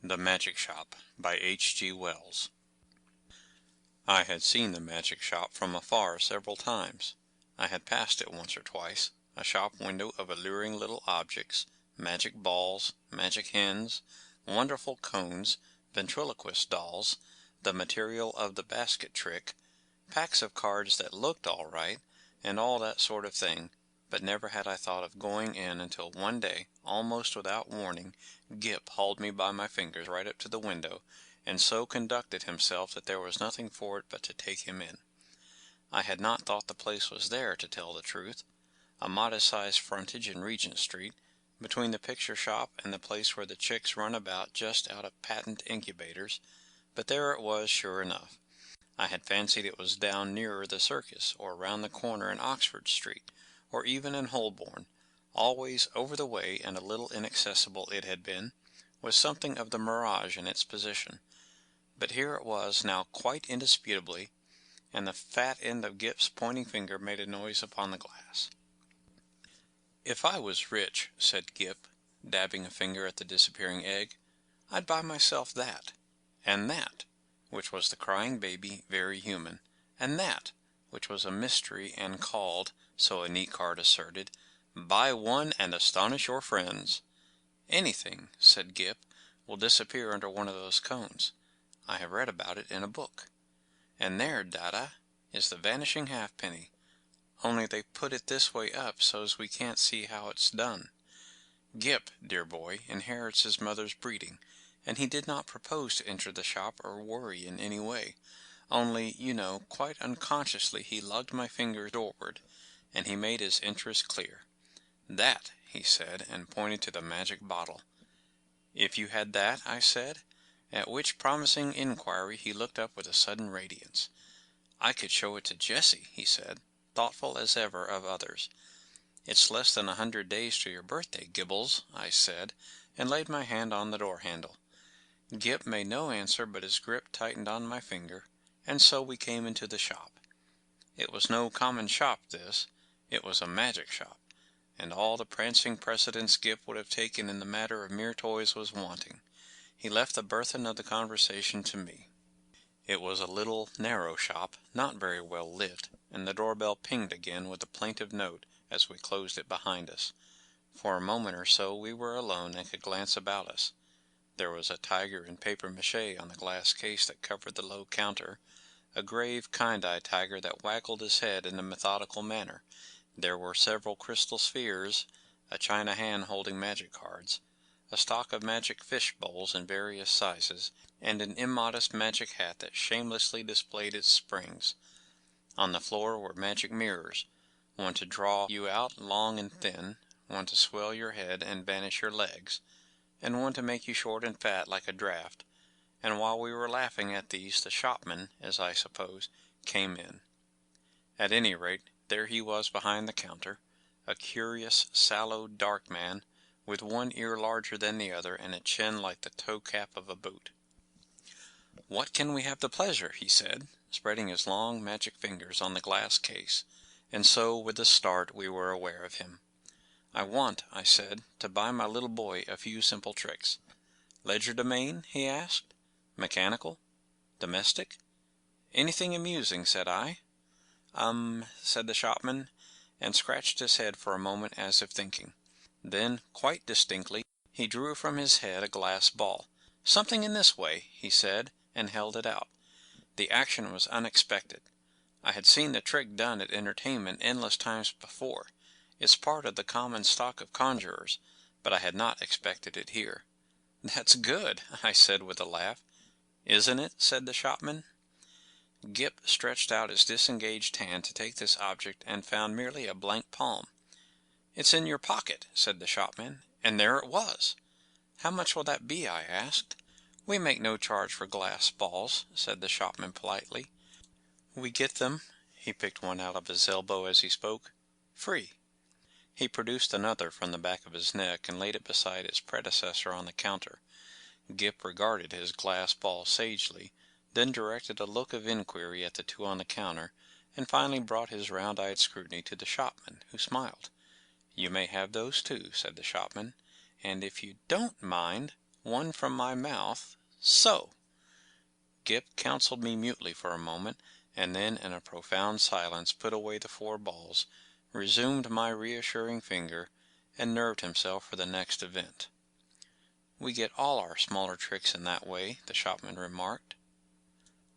The Magic Shop by H. G. Wells. I had seen the magic shop from afar several times. I had passed it once or twice, a shop window of alluring little objects, magic balls, magic hens, wonderful cones, ventriloquist dolls, the material of the basket trick, packs of cards that looked all right, and all that sort of thing, but never had I thought of going in until one day, almost without warning, Gip hauled me by my fingers right up to the window, and so conducted himself that there was nothing for it but to take him in. I had not thought the place was there, to tell the truth. A modest-sized frontage in Regent Street, between the picture shop and the place where the chicks run about just out of patent incubators, but there it was sure enough. I had fancied it was down nearer the circus, or round the corner in Oxford Street, or even in Holborn. Always over the way and a little inaccessible it had been, with something of the mirage in its position. But here it was now quite indisputably, and the fat end of Gip's pointing finger made a noise upon the glass. "If I was rich," said Gip, dabbing a finger at the disappearing egg, "I'd buy myself that, and that," which was the crying baby, very human, and that, which was a mystery and called, so a neat card asserted, "Buy one and astonish your friends." "Anything," said Gip, "will disappear under one of those cones. I have read about it in a book. And there, Dada, is the vanishing halfpenny, only they put it this way up so's we can't see how it's done. Gip, dear boy, inherits his mother's breeding, and he did not propose to enter the shop or worry in any way, only, you know, quite unconsciously he lugged my finger doorward, and he made his interest clear. 'That,' he said, and pointed to the magic bottle. 'If you had that?' I said, at which promising inquiry he looked up with a sudden radiance. 'I could show it to Jessie,' he said, thoughtful as ever of others. 'It's less than 100 days to your birthday, Gibbles,' I said, and laid my hand on the door handle. Gip made no answer, but his grip tightened on my finger, and so we came into the shop. It was no common shop, this. It was a magic shop, and all the prancing precedence Gip would have taken in the matter of mere toys was wanting. He left the burthen of the conversation to me. It was a little, narrow shop, not very well lit, and the doorbell pinged again with a plaintive note as we closed it behind us. For a moment or so we were alone and could glance about us. There was a tiger in papier-mâché on the glass case that covered the low counter, a grave, kind-eyed tiger that waggled his head in a methodical manner. There were several crystal spheres, a china hand holding magic cards, a stock of magic fish bowls in various sizes, and an immodest magic hat that shamelessly displayed its springs. On the floor were magic mirrors, one to draw you out long and thin, one to swell your head and vanish your legs, and one to make you short and fat like a draft, and while we were laughing at these the shopman, as I suppose, came in. At any rate, there he was behind the counter, a curious, sallow, dark man, with one ear larger than the other and a chin like the toe-cap of a boot. "What can we have the pleasure?" he said, spreading his long magic fingers on the glass case, and so with a start we were aware of him. "I want," I said, "to buy my little boy a few simple tricks." "Legerdemain?" he asked. "Mechanical? Domestic? Anything amusing?" said I. Said the shopman, and scratched his head for a moment as if thinking. Then, quite distinctly, he drew from his head a glass ball. "Something in this way," he said, and held it out. The action was unexpected. I had seen the trick done at entertainment endless times before. It's part of the common stock of conjurers, but I had not expected it here. "That's good," I said with a laugh. "Isn't it?" said the shopman. Gip stretched out his disengaged hand to take this object and found merely a blank palm. "It's in your pocket," said the shopman, and there it was. "How much will that be?" I asked. "We make no charge for glass balls," said the shopman politely. "We get them," he picked one out of his elbow as he spoke, "free." He produced another from the back of his neck and laid it beside its predecessor on the counter. Gip regarded his glass ball sagely, then directed a look of inquiry at the two on the counter, and finally brought his round-eyed scrutiny to the shopman, who smiled. "You may have those too," said the shopman, "and if you don't mind—" one from my mouth, so. Gip counseled me mutely for a moment, and then in a profound silence put away the 4 balls, resumed my reassuring finger, and nerved himself for the next event. "We get all our smaller tricks in that way," the shopman remarked.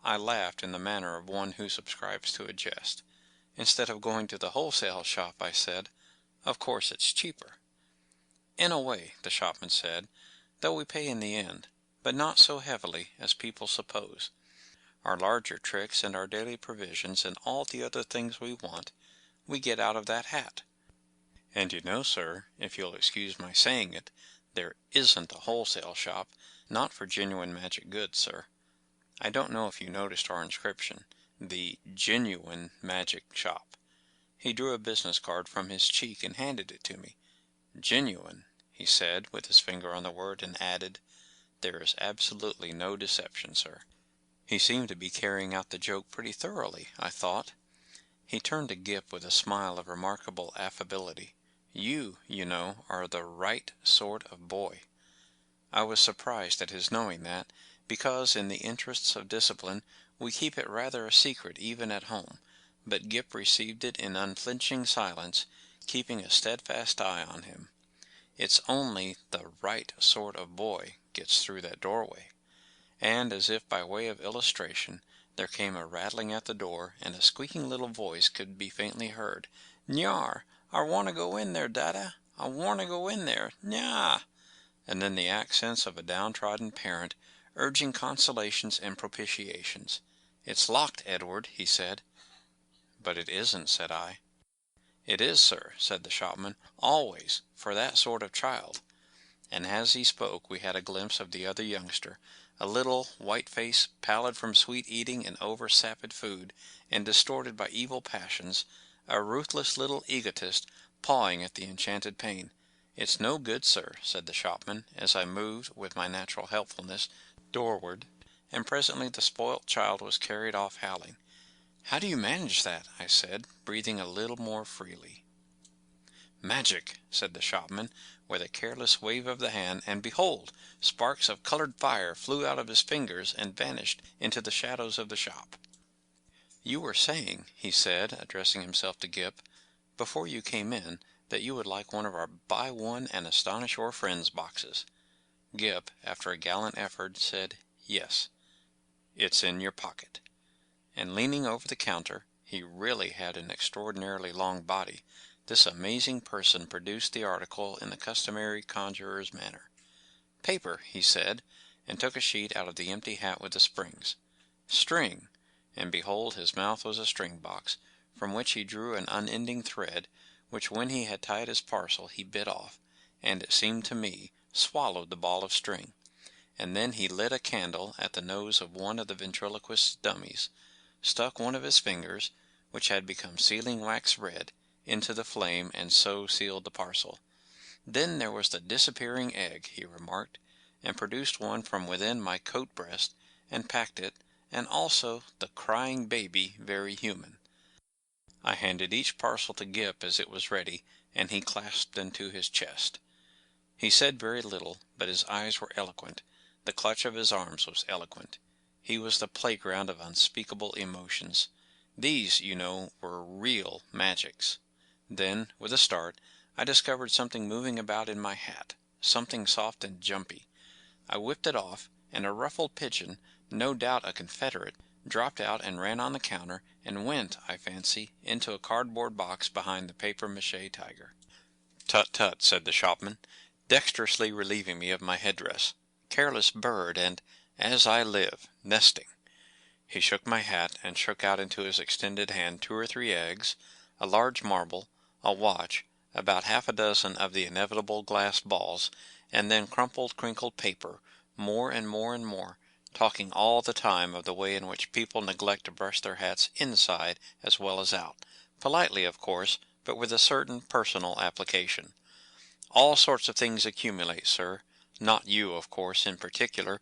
I laughed in the manner of one who subscribes to a jest. "Instead of going to the wholesale shop," I said. "Of course it's cheaper." "In a way," the shopman said, "though we pay in the end, but not so heavily as people suppose. Our larger tricks and our daily provisions and all the other things we want, we get out of that hat. And you know, sir, if you'll excuse my saying it, there isn't a wholesale shop, not for genuine magic goods, sir. I don't know if you noticed our inscription, the Genuine Magic Shop." He drew a business card from his cheek and handed it to me. "Genuine," he said, with his finger on the word, and added, "There is absolutely no deception, sir." He seemed to be carrying out the joke pretty thoroughly, I thought. He turned to Gip with a smile of remarkable affability. "You know, are the right sort of boy." I was surprised at his knowing that, because in the interests of discipline we keep it rather a secret even at home, but Gip received it in unflinching silence, keeping a steadfast eye on him. It's only the right sort of boy gets through that doorway. And as if by way of illustration, there came a rattling at the door, and a squeaking little voice could be faintly heard. "Nyar, I want to go in there, Dada. I want to go in there. Nya!" And then the accents of a downtrodden parent, urging consolations and propitiations. "It's locked, Edward," he said. "But it isn't," said I. "It is, sir," said the shopman, "always, for that sort of child." And as he spoke we had a glimpse of the other youngster, a little, white face, pallid from sweet eating and over-sapid food, and distorted by evil passions, a ruthless little egotist, pawing at the enchanted pane. "It's no good, sir," said the shopman, as I moved, with my natural helpfulness, doorward, and presently the spoilt child was carried off howling. "How do you manage that?" I said, breathing a little more freely. "Magic," said the shopman, with a careless wave of the hand, and behold! Sparks of coloured fire flew out of his fingers and vanished into the shadows of the shop. "You were saying," he said, addressing himself to Gip, "before you came in, that you would like one of our Buy One and Astonish Your Friends boxes." Gip, after a gallant effort, said, "Yes." "It's in your pocket." And leaning over the counter (he really had an extraordinarily long body) this amazing person produced the article in the customary conjurer's manner. "Paper," he said, and took a sheet out of the empty hat with the springs. "String," and behold his mouth was a string box, from which he drew an unending thread, which when he had tied his parcel he bit off, and it seemed to me, swallowed the ball of string. And then he lit a candle at the nose of one of the ventriloquist's dummies, stuck one of his fingers, which had become sealing wax red, into the flame, and so sealed the parcel. "Then there was the disappearing egg," he remarked, and produced one from within my coat breast, and packed it, and also the crying baby very human. I handed each parcel to Gip as it was ready, and he clasped them to his chest. He said very little, but his eyes were eloquent, the clutch of his arms was eloquent. He was the playground of unspeakable emotions. These, you know, were real magics. Then, with a start, I discovered something moving about in my hat, something soft and jumpy. I whipped it off, and a ruffled pigeon, no doubt a confederate, dropped out and ran on the counter, and went, I fancy, into a cardboard box behind the papier-mâché tiger. "Tut, tut," said the shopman, dexterously relieving me of my headdress. "Careless bird, and, as I live, nesting." He shook my hat, and shook out into his extended hand 2 or 3 eggs, a large marble, a watch, about half a dozen of the inevitable glass balls, and then crumpled, crinkled paper, more and more and more, talking all the time of the way in which people neglect to brush their hats inside as well as out, politely of course, but with a certain personal application. "All sorts of things accumulate, sir. Not you, of course, in particular.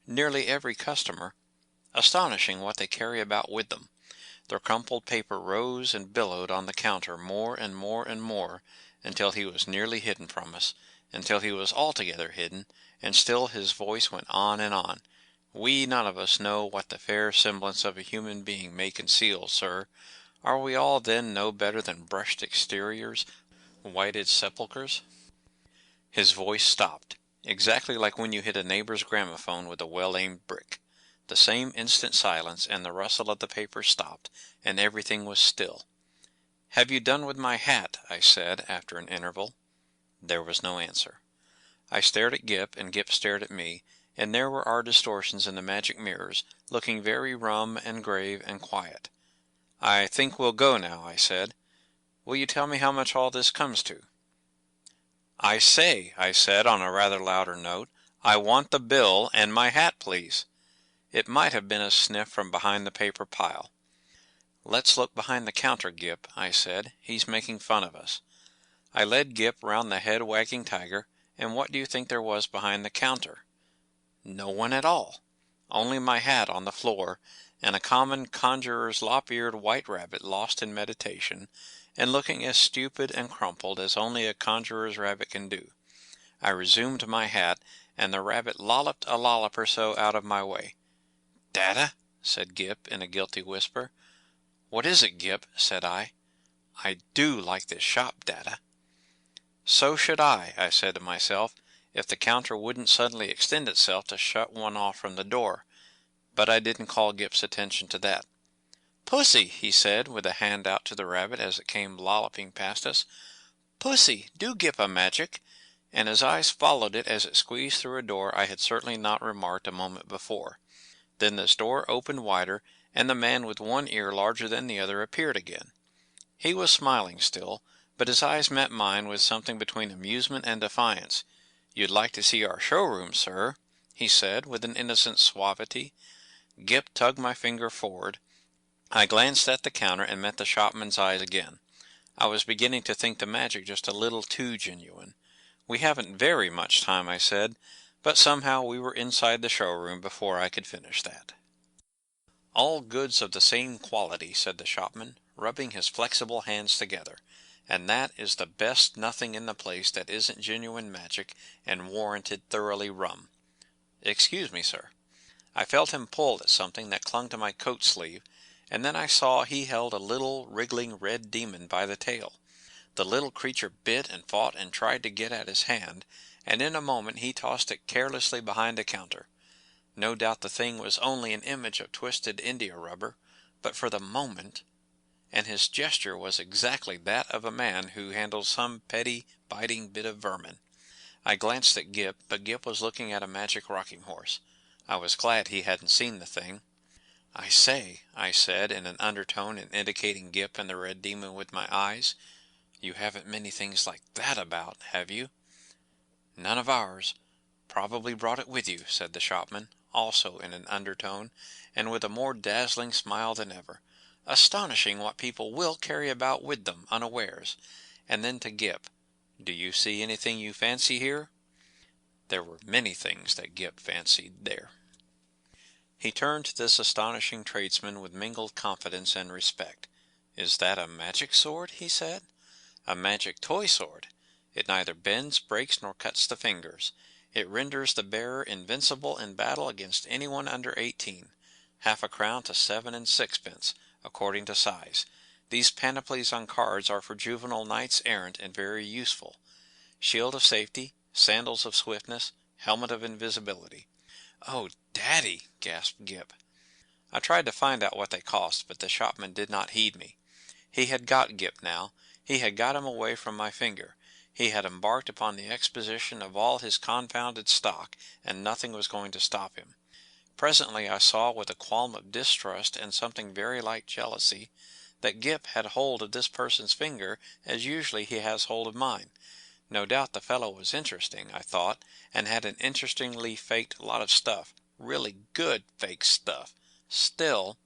Nearly every customer. Astonishing what they carry about with them." The crumpled paper rose and billowed on the counter more and more and more, until he was nearly hidden from us, until he was altogether hidden, and still his voice went on and on. We none of us know what the fair semblance of a human being may conceal, sir. Are we all then no better than brushed exteriors, whited sepulchres? His voice stopped, exactly like when you hit a neighbor's gramophone with a well-aimed brick. The same instant silence, and the rustle of the paper stopped, and everything was still. "Have you done with my hat?" I said, after an interval. There was no answer. I stared at Gip, and Gip stared at me, and there were our distortions in the magic mirrors, looking very rum and grave and quiet. "I think we'll go now," I said. "Will you tell me how much all this comes to?" "I say," I said on a rather louder note, "I want the bill and my hat, please." It might have been a sniff from behind the paper pile. "Let's look behind the counter, Gip," I said. "He's making fun of us." I led Gip round the head-wagging tiger, and what do you think there was behind the counter? No one at all. Only my hat on the floor, and a common conjurer's lop-eared white rabbit lost in meditation, and looking as stupid and crumpled as only a conjurer's rabbit can do. I resumed my hat, and the rabbit lolloped a lollop or so out of my way. "Dada?" said Gip in a guilty whisper. "What is it, Gip?" said I. "I do like this shop, Dada." So should I said to myself, if the counter wouldn't suddenly extend itself to shut one off from the door. But I didn't call Gip's attention to that. "Pussy," he said, with a hand out to the rabbit as it came lolloping past us. "Pussy, do Gip a magic," and his eyes followed it as it squeezed through a door I had certainly not remarked a moment before. Then this door opened wider, and the man with one ear larger than the other appeared again. He was smiling still, but his eyes met mine with something between amusement and defiance. "You'd like to see our showroom, sir," he said, with an innocent suavity. Gip tugged my finger forward. I glanced at the counter and met the shopman's eyes again. I was beginning to think the magic just a little too genuine. "We haven't very much time," I said, but somehow we were inside the showroom before I could finish that. "All goods of the same quality," said the shopman, rubbing his flexible hands together, "and that is the best nothing in the place that isn't genuine magic and warranted thoroughly rum. Excuse me, sir." I felt him pull at something that clung to my coat sleeve, and then I saw he held a little wriggling red demon by the tail. The little creature bit and fought and tried to get at his hand, and in a moment he tossed it carelessly behind a counter. No doubt the thing was only an image of twisted india rubber, but for the moment… and his gesture was exactly that of a man who handles some petty, biting bit of vermin. I glanced at Gip, but Gip was looking at a magic rocking horse. I was glad he hadn't seen the thing. "I say," I said in an undertone and indicating Gip and the red demon with my eyes, "you haven't many things like that about, have you?" "None of ours. Probably brought it with you," said the shopman, also in an undertone, and with a more dazzling smile than ever. "Astonishing what people will carry about with them unawares." And then to Gip, "Do you see anything you fancy here?" There were many things that Gip fancied there. He turned to this astonishing tradesman with mingled confidence and respect. "Is that a magic sword?" he said. "A magic toy sword. It neither bends, breaks, nor cuts the fingers. It renders the bearer invincible in battle against anyone under 18. Half a crown to 7 and 6 pence, according to size. These panoplies on cards are for juvenile knights errant and very useful. Shield of safety, sandals of swiftness, helmet of invisibility." "Oh, Daddy!" gasped Gip. I tried to find out what they cost, but the shopman did not heed me. He had got Gip now. He had got him away from my finger. He had embarked upon the exposition of all his confounded stock, and nothing was going to stop him. Presently I saw, with a qualm of distrust and something very like jealousy, that Gip had hold of this person's finger as usually he has hold of mine. No doubt the fellow was interesting, I thought, and had an interestingly faked lot of stuff, really good fake stuff. Still…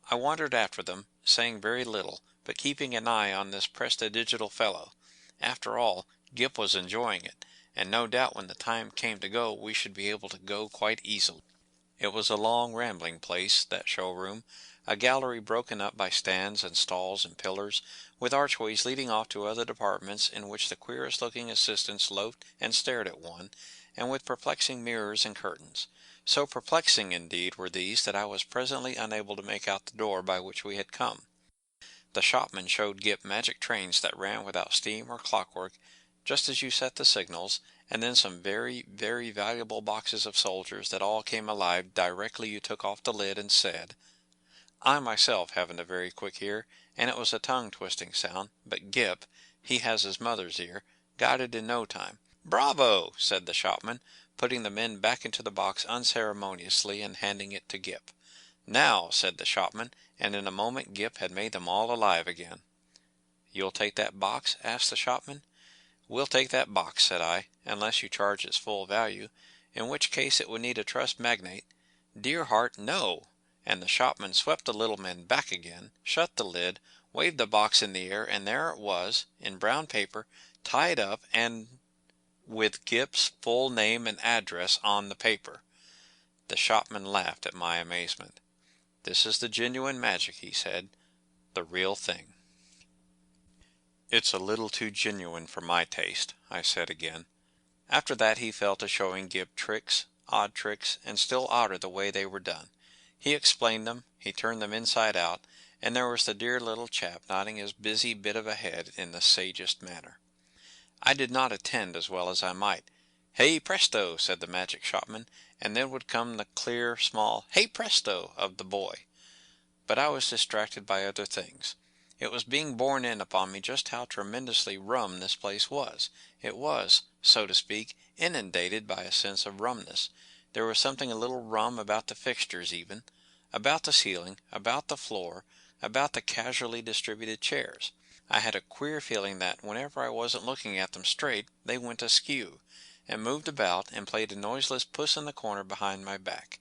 I wandered after them, saying very little, but keeping an eye on this prestidigital fellow. After all, Gip was enjoying it, and no doubt when the time came to go we should be able to go quite easily. It was a long, rambling place, that showroom, a gallery broken up by stands and stalls and pillars, with archways leading off to other departments in which the queerest-looking assistants loafed and stared at one, and with perplexing mirrors and curtains. So perplexing, indeed, were these that I was presently unable to make out the door by which we had come. The shopman showed Gip magic trains that ran without steam or clockwork, just as you set the signals, and then some very, very valuable boxes of soldiers that all came alive directly you took off the lid and said. I myself haven't a very quick ear, and it was a tongue-twisting sound, but Gip, he has his mother's ear, got it in no time. "Bravo!" said the shopman, putting the men back into the box unceremoniously and handing it to Gip. "Now," said the shopman, and in a moment Gip had made them all alive again. "You'll take that box?" asked the shopman. "We'll take that box," said I, "unless you charge its full value, in which case it would need a trust magnate." "Dear heart, no!" And the shopman swept the little men back again, shut the lid, waved the box in the air, and there it was, in brown paper, tied up, and with Gip's full name and address on the paper. The shopman laughed at my amazement. "This is the genuine magic," he said, "the real thing." "It's a little too genuine for my taste," I said again. After that he fell to showing Gip tricks, odd tricks, and still odder the way they were done. He explained them, he turned them inside out, and there was the dear little chap nodding his busy bit of a head in the sagest manner. I did not attend as well as I might. "Hey presto!" said the magic shopman, and then would come the clear, small "Hey presto!" of the boy. But I was distracted by other things. It was being borne in upon me just how tremendously rum this place was. It was, so to speak, inundated by a sense of rumness. There was something a little rum about the fixtures even, about the ceiling, about the floor, about the casually distributed chairs. I had a queer feeling that, whenever I wasn't looking at them straight, they went askew, and moved about, and played a noiseless puss in the corner behind my back.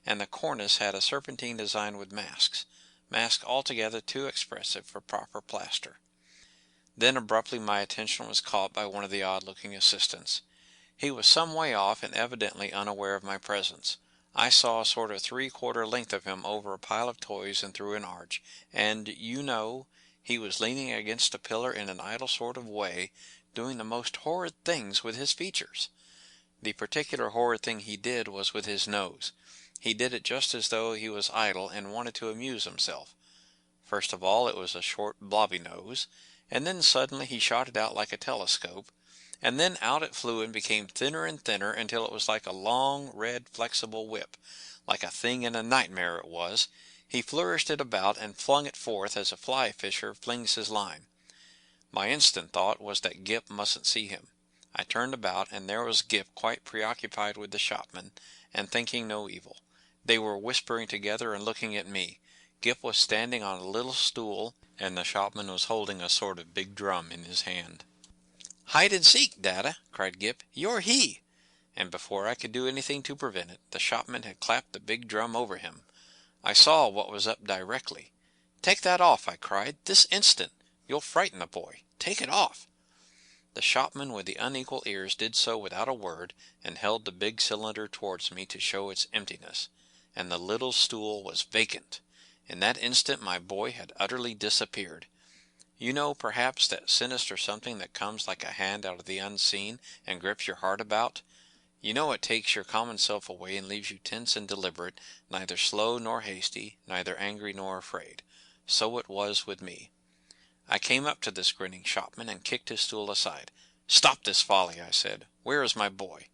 And the cornice had a serpentine design with masks altogether too expressive for proper plaster. Then abruptly my attention was caught by one of the odd-looking assistants. He was some way off and evidently unaware of my presence. I saw a sort of three-quarter length of him over a pile of toys and through an arch, and, you know, he was leaning against a pillar in an idle sort of way, doing the most horrid things with his features. The particular horrid thing he did was with his nose. He did it just as though he was idle and wanted to amuse himself. First of all it was a short blobby nose, and then suddenly he shot it out like a telescope, and then out it flew and became thinner and thinner until it was like a long, red, flexible whip. Like a thing in a nightmare it was. He flourished it about and flung it forth as a fly-fisher flings his line. My instant thought was that Gip mustn't see him. I turned about, and there was Gip quite preoccupied with the shopman, and thinking no evil. They were whispering together and looking at me. Gip was standing on a little stool, and the shopman was holding a sort of big drum in his hand. "Hide and seek, Dada!" cried Gip. "You're he!" And before I could do anything to prevent it, the shopman had clapped the big drum over him. I saw what was up directly. "Take that off!" I cried. "This instant! You'll frighten the boy. Take it off!" The shopman with the unequal ears did so without a word, and held the big cylinder towards me to show its emptiness. And the little stool was vacant. In that instant my boy had utterly disappeared. You know, perhaps, that sinister something that comes like a hand out of the unseen and grips your heart about? You know it takes your common self away and leaves you tense and deliberate, neither slow nor hasty, neither angry nor afraid. So it was with me. I came up to this grinning shopman and kicked his stool aside. "Stop this folly," I said. "Where is my boy?"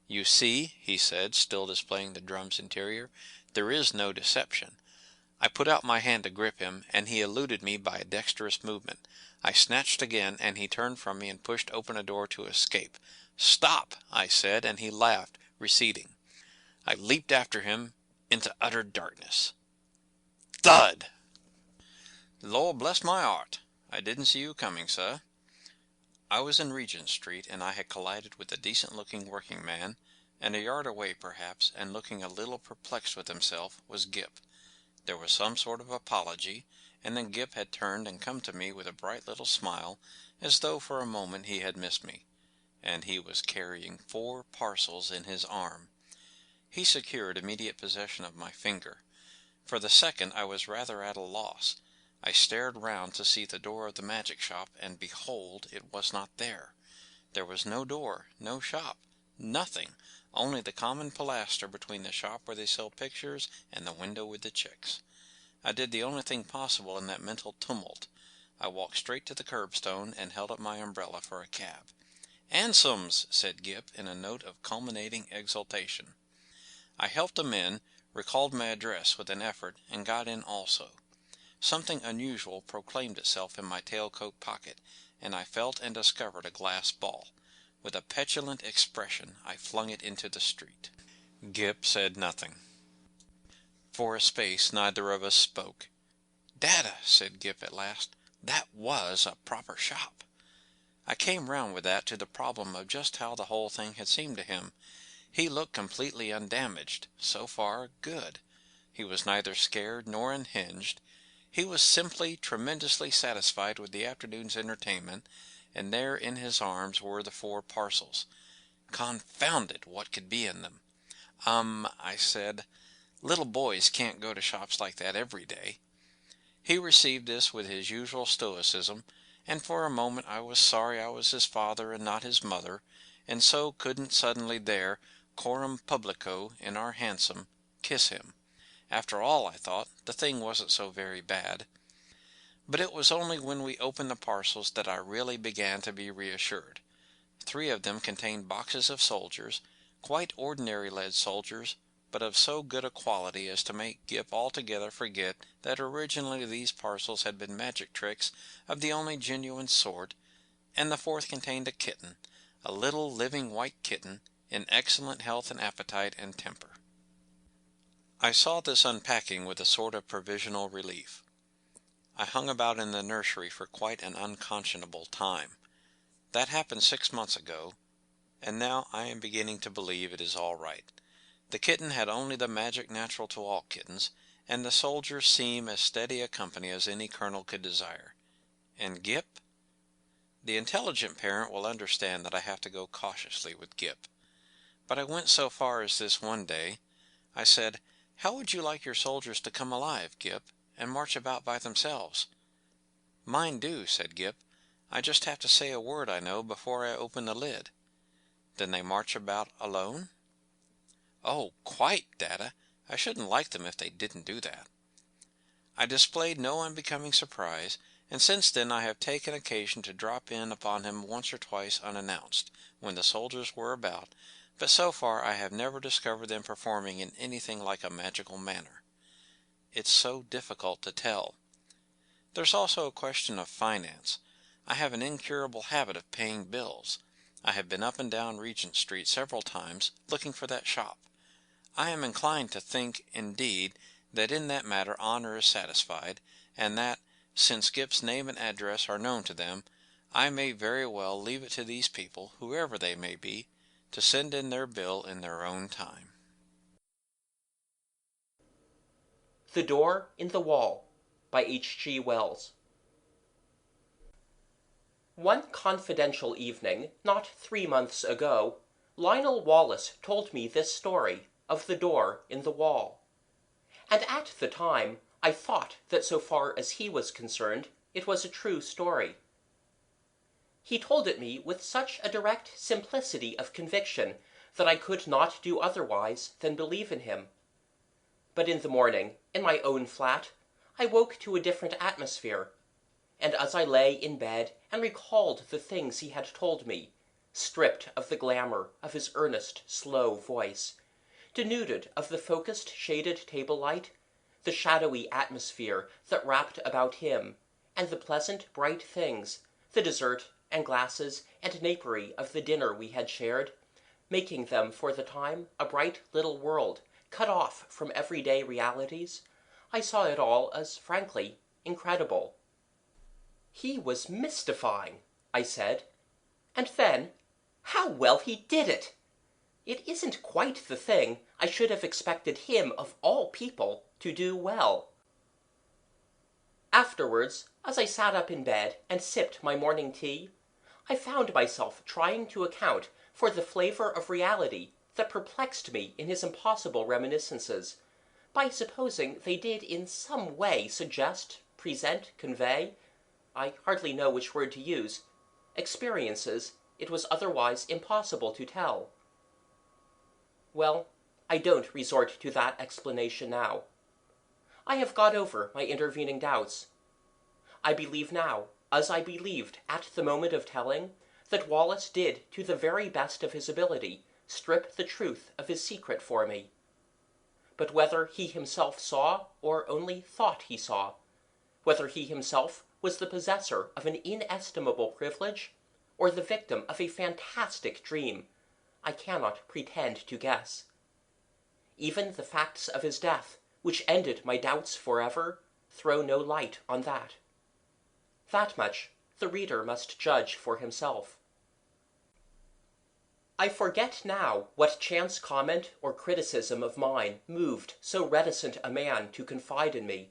"You see," he said, still displaying the drum's interior, "there is no deception." I put out my hand to grip him, and he eluded me by a dexterous movement. I snatched again, and he turned from me and pushed open a door to escape. "Stop!" I said, and he laughed, receding. I leaped after him into utter darkness. Thud! "Lord bless my heart! I didn't see you coming, sir." I was in Regent Street, and I had collided with a decent-looking working man, and a yard away perhaps, and looking a little perplexed with himself, was Gip. There was some sort of apology, and then Gip had turned and come to me with a bright little smile, as though for a moment he had missed me. And he was carrying 4 parcels in his arm. He secured immediate possession of my finger. For the second I was rather at a loss. I stared round to see the door of the magic shop, and behold, it was not there. There was no door, no shop, nothing, only the common pilaster between the shop where they sell pictures and the window with the chicks. I did the only thing possible in that mental tumult. I walked straight to the curbstone and held up my umbrella for a cab. "'Ansoms!" said Gip in a note of culminating exultation. I helped him in, recalled my address with an effort, and got in also. Something unusual proclaimed itself in my tailcoat pocket, and I felt and discovered a glass ball. With a petulant expression I flung it into the street. Gip said nothing. For a space neither of us spoke. "Dada," said Gip at last, "that was a proper shop." I came round with that to the problem of just how the whole thing had seemed to him. He looked completely undamaged. So far, good. He was neither scared nor unhinged. He was simply tremendously satisfied with the afternoon's entertainment, and there in his arms were the 4 parcels. Confound it, what could be in them? I said, "little boys can't go to shops like that every day." He received this with his usual stoicism, and for a moment I was sorry I was his father and not his mother, and so couldn't suddenly there, coram publico, in our hansom, kiss him. After all, I thought, the thing wasn't so very bad. But it was only when we opened the parcels that I really began to be reassured. 3 of them contained boxes of soldiers, quite ordinary lead soldiers, but of so good a quality as to make Gip altogether forget that originally these parcels had been magic tricks of the only genuine sort, and the 4th contained a kitten, a little living white kitten, in excellent health and appetite and temper. I saw this unpacking with a sort of provisional relief. I hung about in the nursery for quite an unconscionable time. That happened 6 months ago, and now I am beginning to believe it is all right. The kitten had only the magic natural to all kittens, and the soldiers seem as steady a company as any colonel could desire. And Gip? The intelligent parent will understand that I have to go cautiously with Gip. But I went so far as this one day. I said, "How would you like your soldiers to come alive, Gip, and march about by themselves?" "Mine do," said Gip. "I just have to say a word, I know, before I open the lid." "Then they march about alone?" "Oh, quite, Dada. I shouldn't like them if they didn't do that." I displayed no unbecoming surprise, and since then I have taken occasion to drop in upon him once or twice unannounced, when the soldiers were about, but so far I have never discovered them performing in anything like a magical manner. It's so difficult to tell. There's also a question of finance. I have an incurable habit of paying bills. I have been up and down Regent Street several times, looking for that shop. I am inclined to think, indeed, that in that matter honour is satisfied, and that, since Gip's name and address are known to them, I may very well leave it to these people, whoever they may be, to send in their bill in their own time. The Door in the Wall by H.G. Wells. One confidential evening, not 3 months ago, Lionel Wallace told me this story of the door in the wall. And at the time I thought that so far as he was concerned, it was a true story. He told it me with such a direct simplicity of conviction that I could not do otherwise than believe in him. But in the morning, in my own flat, I woke to a different atmosphere, and as I lay in bed and recalled the things he had told me, stripped of the glamour of his earnest, slow voice, denuded of the focused shaded table light, the shadowy atmosphere that wrapped about him, and the pleasant bright things, the dessert and glasses and napery of the dinner we had shared, making them for the time a bright little world cut off from everyday realities, I saw it all as frankly incredible. "He was mystifying," I said. And then, how well he did it! It isn't quite the thing I should have expected him, of all people, to do well. Afterwards, as I sat up in bed and sipped my morning tea, I found myself trying to account for the flavour of reality that perplexed me in his impossible reminiscences, by supposing they did in some way suggest, present, convey, I hardly know which word to use, experiences it was otherwise impossible to tell. Well, I don't resort to that explanation now. I have got over my intervening doubts. I believe now, as I believed at the moment of telling, that Wallace did to the very best of his ability strip the truth of his secret for me. But whether he himself saw, or only thought he saw, whether he himself was the possessor of an inestimable privilege, or the victim of a fantastic dream, I cannot pretend to guess. Even the facts of his death, which ended my doubts forever, throw no light on that. That much the reader must judge for himself. I forget now what chance comment or criticism of mine moved so reticent a man to confide in me.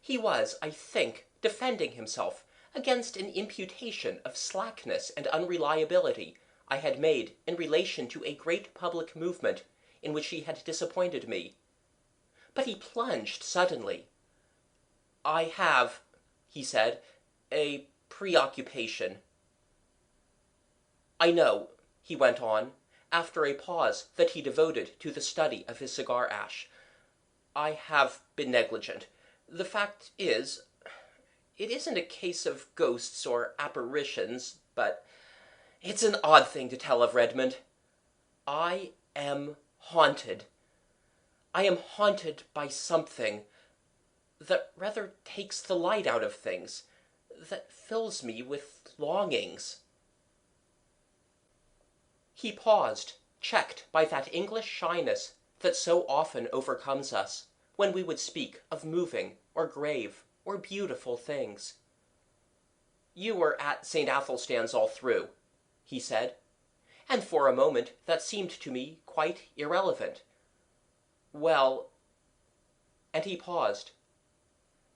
He was, I think, defending himself against an imputation of slackness and unreliability I had made in relation to a great public movement in which he had disappointed me. But he plunged suddenly. "I have," he said, "a preoccupation." "I know," he went on, after a pause that he devoted to the study of his cigar ash. "I have been negligent. The fact is, it isn't a case of ghosts or apparitions, but it's an odd thing to tell of, Redmond. I am haunted. I am haunted by something that rather takes the light out of things, that fills me with longings." He paused, checked by that English shyness that so often overcomes us when we would speak of moving or grave or beautiful things. "You were at St. Athelstan's all through," he said, and for a moment that seemed to me quite irrelevant. "Well—" and he paused.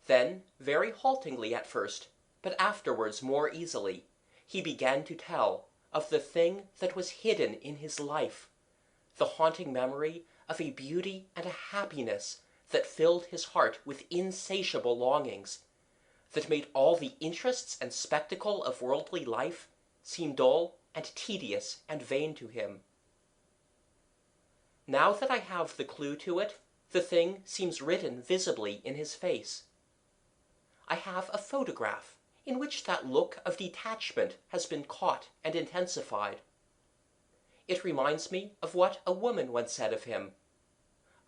Then, very haltingly at first, but afterwards more easily, he began to tell of the thing that was hidden in his life, the haunting memory of a beauty and a happiness that filled his heart with insatiable longings, that made all the interests and spectacle of worldly life seem dull and tedious and vain to him. Now that I have the clue to it, the thing seems written visibly in his face. I have a photograph in which that look of detachment has been caught and intensified. It reminds me of what a woman once said of him,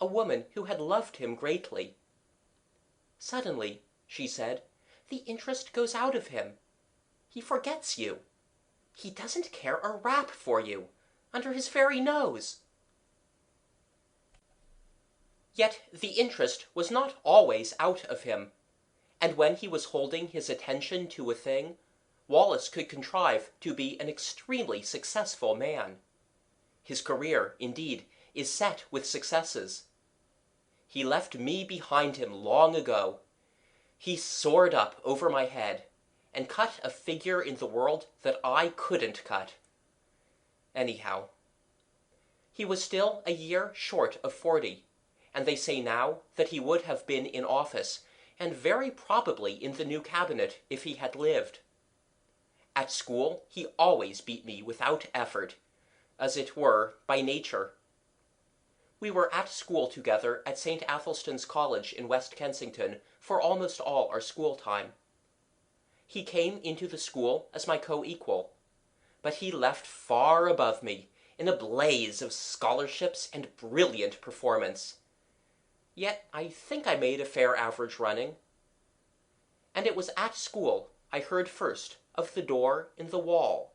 a woman who had loved him greatly. "Suddenly," she said, "the interest goes out of him. He forgets you. He doesn't care a rap for you, under his very nose." Yet the interest was not always out of him, and when he was holding his attention to a thing, Wallace could contrive to be an extremely successful man. His career, indeed, is set with successes. He left me behind him long ago. He soared up over my head, and cut a figure in the world that I couldn't cut. Anyhow, he was still a year short of 40, and they say now that he would have been in office, and very probably in the new cabinet if he had lived. At school he always beat me without effort, as it were by nature. We were at school together at St. Athelstan's College in West Kensington for almost all our school time. He came into the school as my co-equal, but he left far above me in a blaze of scholarships and brilliant performance. Yet I think I made a fair average running. And it was at school I heard first of the door in the wall,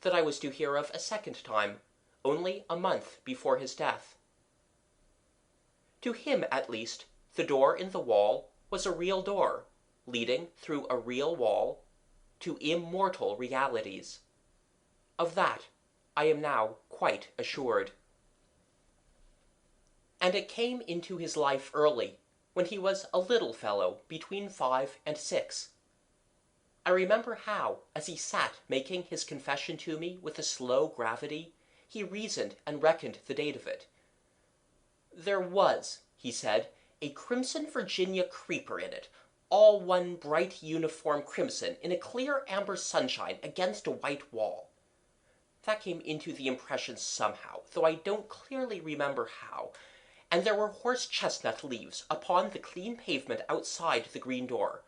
that I was to hear of a second time, only a month before his death. To him, at least, the door in the wall was a real door, leading through a real wall to immortal realities. Of that I am now quite assured. And it came into his life early, when he was a little fellow between 5 and 6. I remember how, as he sat making his confession to me with a slow gravity, he reasoned and reckoned the date of it. There was, he said, a crimson Virginia creeper in it, all one bright uniform crimson in a clear amber sunshine against a white wall. That came into the impression somehow, though I don't clearly remember how, and there were horse-chestnut leaves upon the clean pavement outside the green door.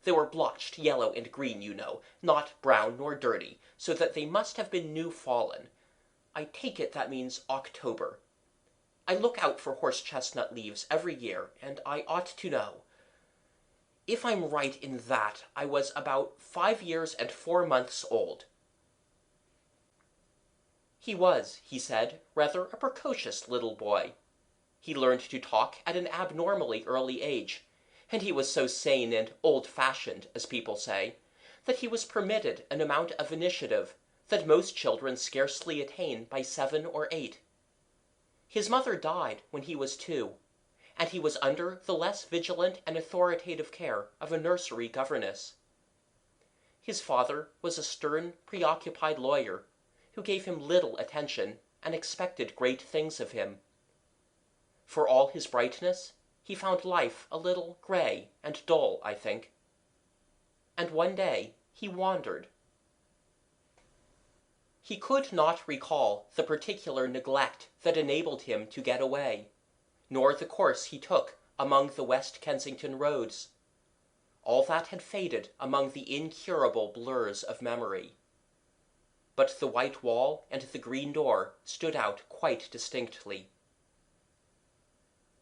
They were blotched yellow and green, you know, not brown nor dirty, so that they must have been new fallen. I take it that means October. I look out for horse-chestnut leaves every year, and I ought to know. If I'm right in that, I was about 5 years and 4 months old. He was, he said, rather a precocious little boy. He learned to talk at an abnormally early age, and he was so sane and old-fashioned, as people say, that he was permitted an amount of initiative that most children scarcely attain by 7 or 8. His mother died when he was 2, and he was under the less vigilant and authoritative care of a nursery governess. His father was a stern, preoccupied lawyer, who gave him little attention and expected great things of him. For all his brightness, he found life a little grey and dull, I think. And one day he wandered. He could not recall the particular neglect that enabled him to get away, nor the course he took among the West Kensington roads. All that had faded among the incurable blurs of memory. But the white wall and the green door stood out quite distinctly.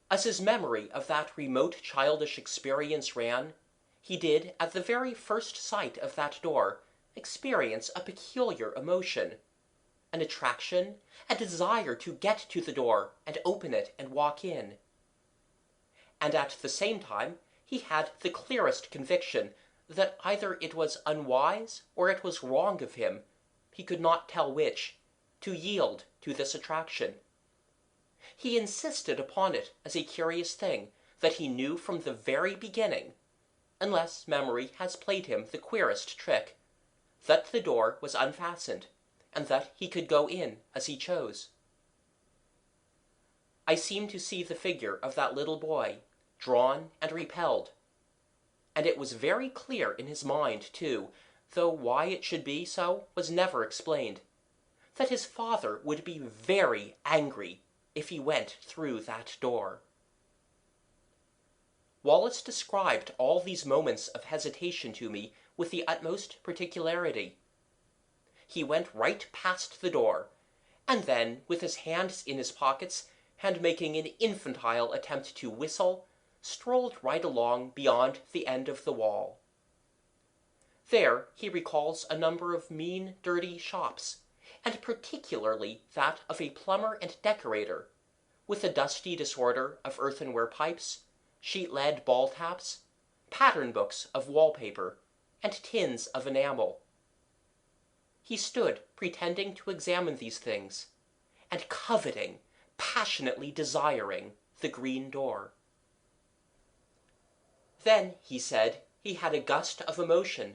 As his memory of that remote childish experience ran, he did, at the very first sight of that door, experience a peculiar emotion, an attraction, a desire to get to the door and open it and walk in. And at the same time he had the clearest conviction that either it was unwise or it was wrong of him, he could not tell which, to yield to this attraction. He insisted upon it as a curious thing that he knew from the very beginning, unless memory has played him the queerest trick, that the door was unfastened, and that he could go in as he chose. I seem to see the figure of that little boy, drawn and repelled. And it was very clear in his mind, too, though why it should be so was never explained, that his father would be very angry if he went through that door. Wallace described all these moments of hesitation to me with the utmost particularity. He went right past the door, and then, with his hands in his pockets, and making an infantile attempt to whistle, strolled right along beyond the end of the wall. There he recalls a number of mean, dirty shops, and particularly that of a plumber and decorator, with a dusty disorder of earthenware pipes, sheet-lead ball-taps, pattern books of wall-paper, and tins of enamel. He stood pretending to examine these things, and coveting, passionately desiring, the green door. Then, he said, he had a gust of emotion.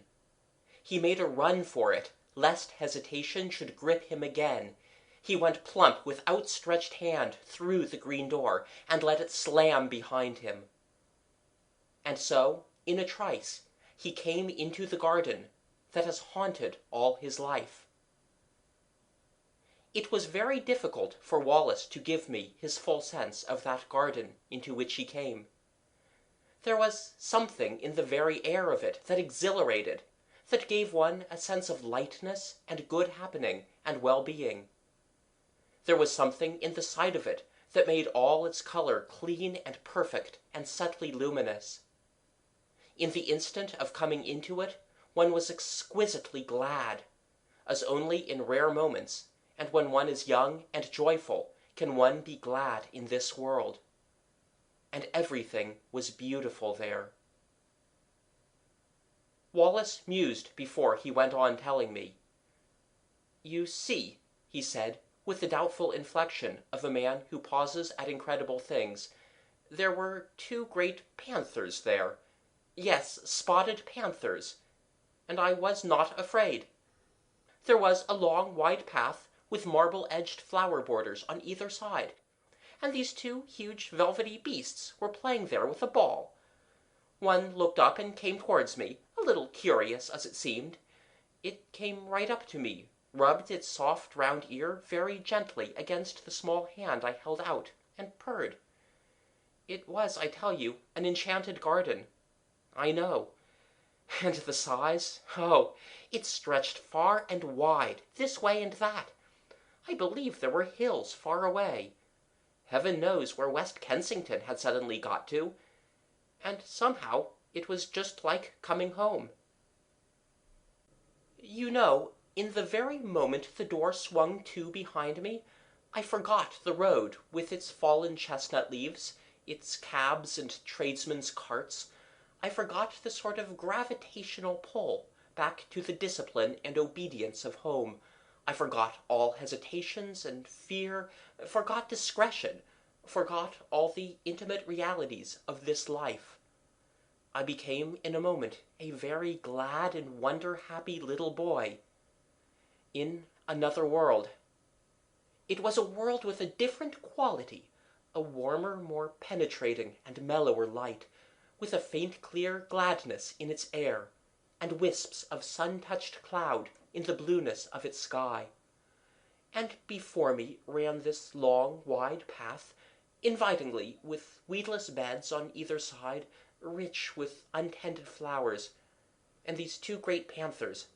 He made a run for it, lest hesitation should grip him again. He went plump with outstretched hand through the green door, and let it slam behind him. And so, in a trice, he came into the garden that has haunted all his life. It was very difficult for Wallace to give me his full sense of that garden into which he came. There was something in the very air of it that exhilarated, that gave one a sense of lightness and good happening and well-being. There was something in the sight of it that made all its color clean and perfect and subtly luminous. In the instant of coming into it, one was exquisitely glad, as only in rare moments, and when one is young and joyful, can one be glad in this world. And everything was beautiful there. Wallace mused before he went on telling me. "You see," he said, with the doubtful inflection of a man who pauses at incredible things, "there were 2 great panthers there. Yes, spotted panthers. And I was not afraid. There was a long wide path with marble-edged flower borders on either side, and these two huge velvety beasts were playing there with a ball. One looked up and came towards me, a little curious as it seemed. It came right up to me, rubbed its soft round ear very gently against the small hand I held out, and purred. It was, I tell you, an enchanted garden. I know. And the size, oh, it stretched far and wide, this way and that. I believe there were hills far away. Heaven knows where West Kensington had suddenly got to. And somehow it was just like coming home. You know, in the very moment the door swung to behind me, I forgot the road with its fallen chestnut leaves, its cabs and tradesmen's carts. I forgot the sort of gravitational pull back to the discipline and obedience of home. I forgot all hesitations and fear, forgot discretion, forgot all the intimate realities of this life. I became in a moment a very glad and wonder-happy little boy in another world. It was a world with a different quality, a warmer, more penetrating and mellower light, with a faint clear gladness in its air, and wisps of sun-touched cloud in the blueness of its sky. And before me ran this long, wide path, invitingly, with weedless beds on either side, rich with untended flowers, and these two great panthers.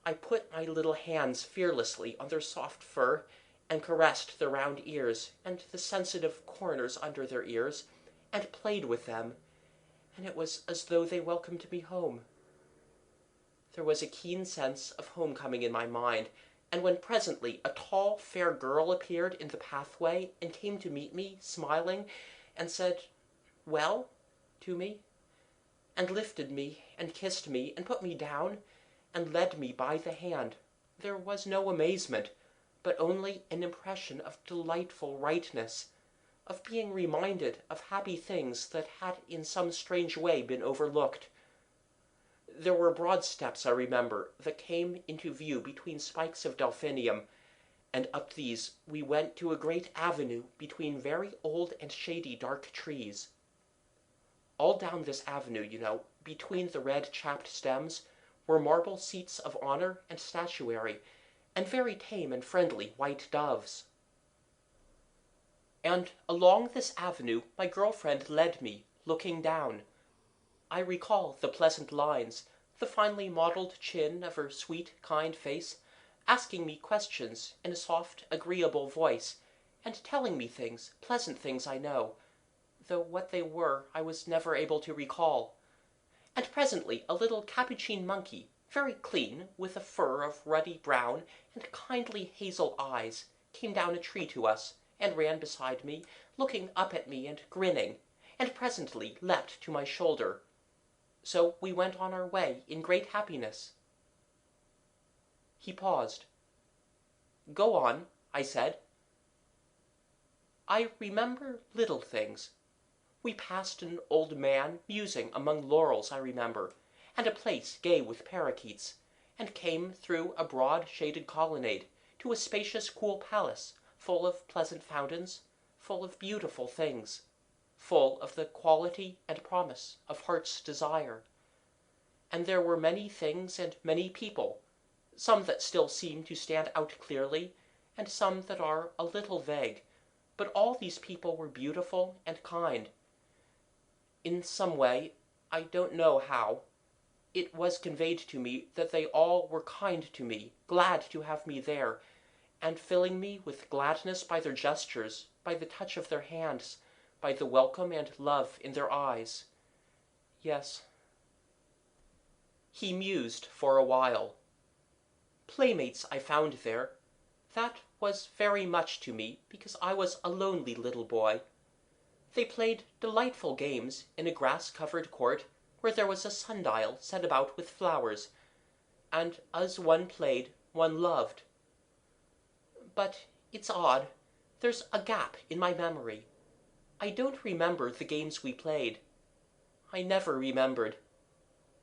I put my little hands fearlessly on their soft fur, and caressed their round ears, and the sensitive corners under their ears, and played with them, and it was as though they welcomed me home. There was a keen sense of homecoming in my mind, and when presently a tall, fair girl appeared in the pathway and came to meet me, smiling, and said, "Well?" to me, and lifted me, and kissed me, and put me down, and led me by the hand, there was no amazement, but only an impression of delightful rightness, of being reminded of happy things that had in some strange way been overlooked. There were broad steps, I remember, that came into view between spikes of delphinium, and up these we went to a great avenue between very old and shady dark trees. All down this avenue, you know, between the red chapped stems, were marble seats of honor and statuary, and very tame and friendly white doves. And along this avenue my girl-friend led me, looking down. I recall the pleasant lines, the finely modelled chin of her sweet, kind face, asking me questions in a soft, agreeable voice, and telling me things, pleasant things I know, though what they were I was never able to recall. And presently a little capuchin monkey, very clean, with a fur of ruddy brown and kindly hazel eyes, came down a tree to us, and ran beside me, looking up at me and grinning, and presently leapt to my shoulder. So we went on our way in great happiness. He paused. "Go on," I said. "I remember little things. We passed an old man musing among laurels, I remember, and a place gay with parakeets, and came through a broad shaded colonnade to a spacious cool palace, full of pleasant fountains, full of beautiful things, full of the quality and promise of heart's desire. And there were many things and many people, some that still seem to stand out clearly, and some that are a little vague, but all these people were beautiful and kind. In some way, I don't know how, it was conveyed to me that they all were kind to me, glad to have me there, and filling me with gladness by their gestures, by the touch of their hands, by the welcome and love in their eyes. Yes." He mused for a while. "Playmates I found there. That was very much to me, because I was a lonely little boy. They played delightful games in a grass-covered court where there was a sundial set about with flowers, and as one played one loved. But it's odd, there's a gap in my memory. I don't remember the games we played. I never remembered.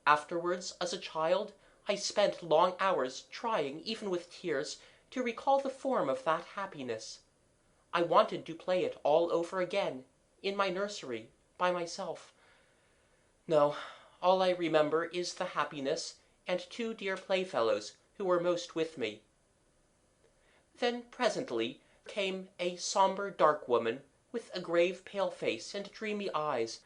Afterwards, as a child, I spent long hours trying, even with tears, to recall the form of that happiness. I wanted to play it all over again, in my nursery, by myself. No, all I remember is the happiness and two dear playfellows who were most with me. Then presently came a sombre dark woman with a grave pale face and dreamy eyes,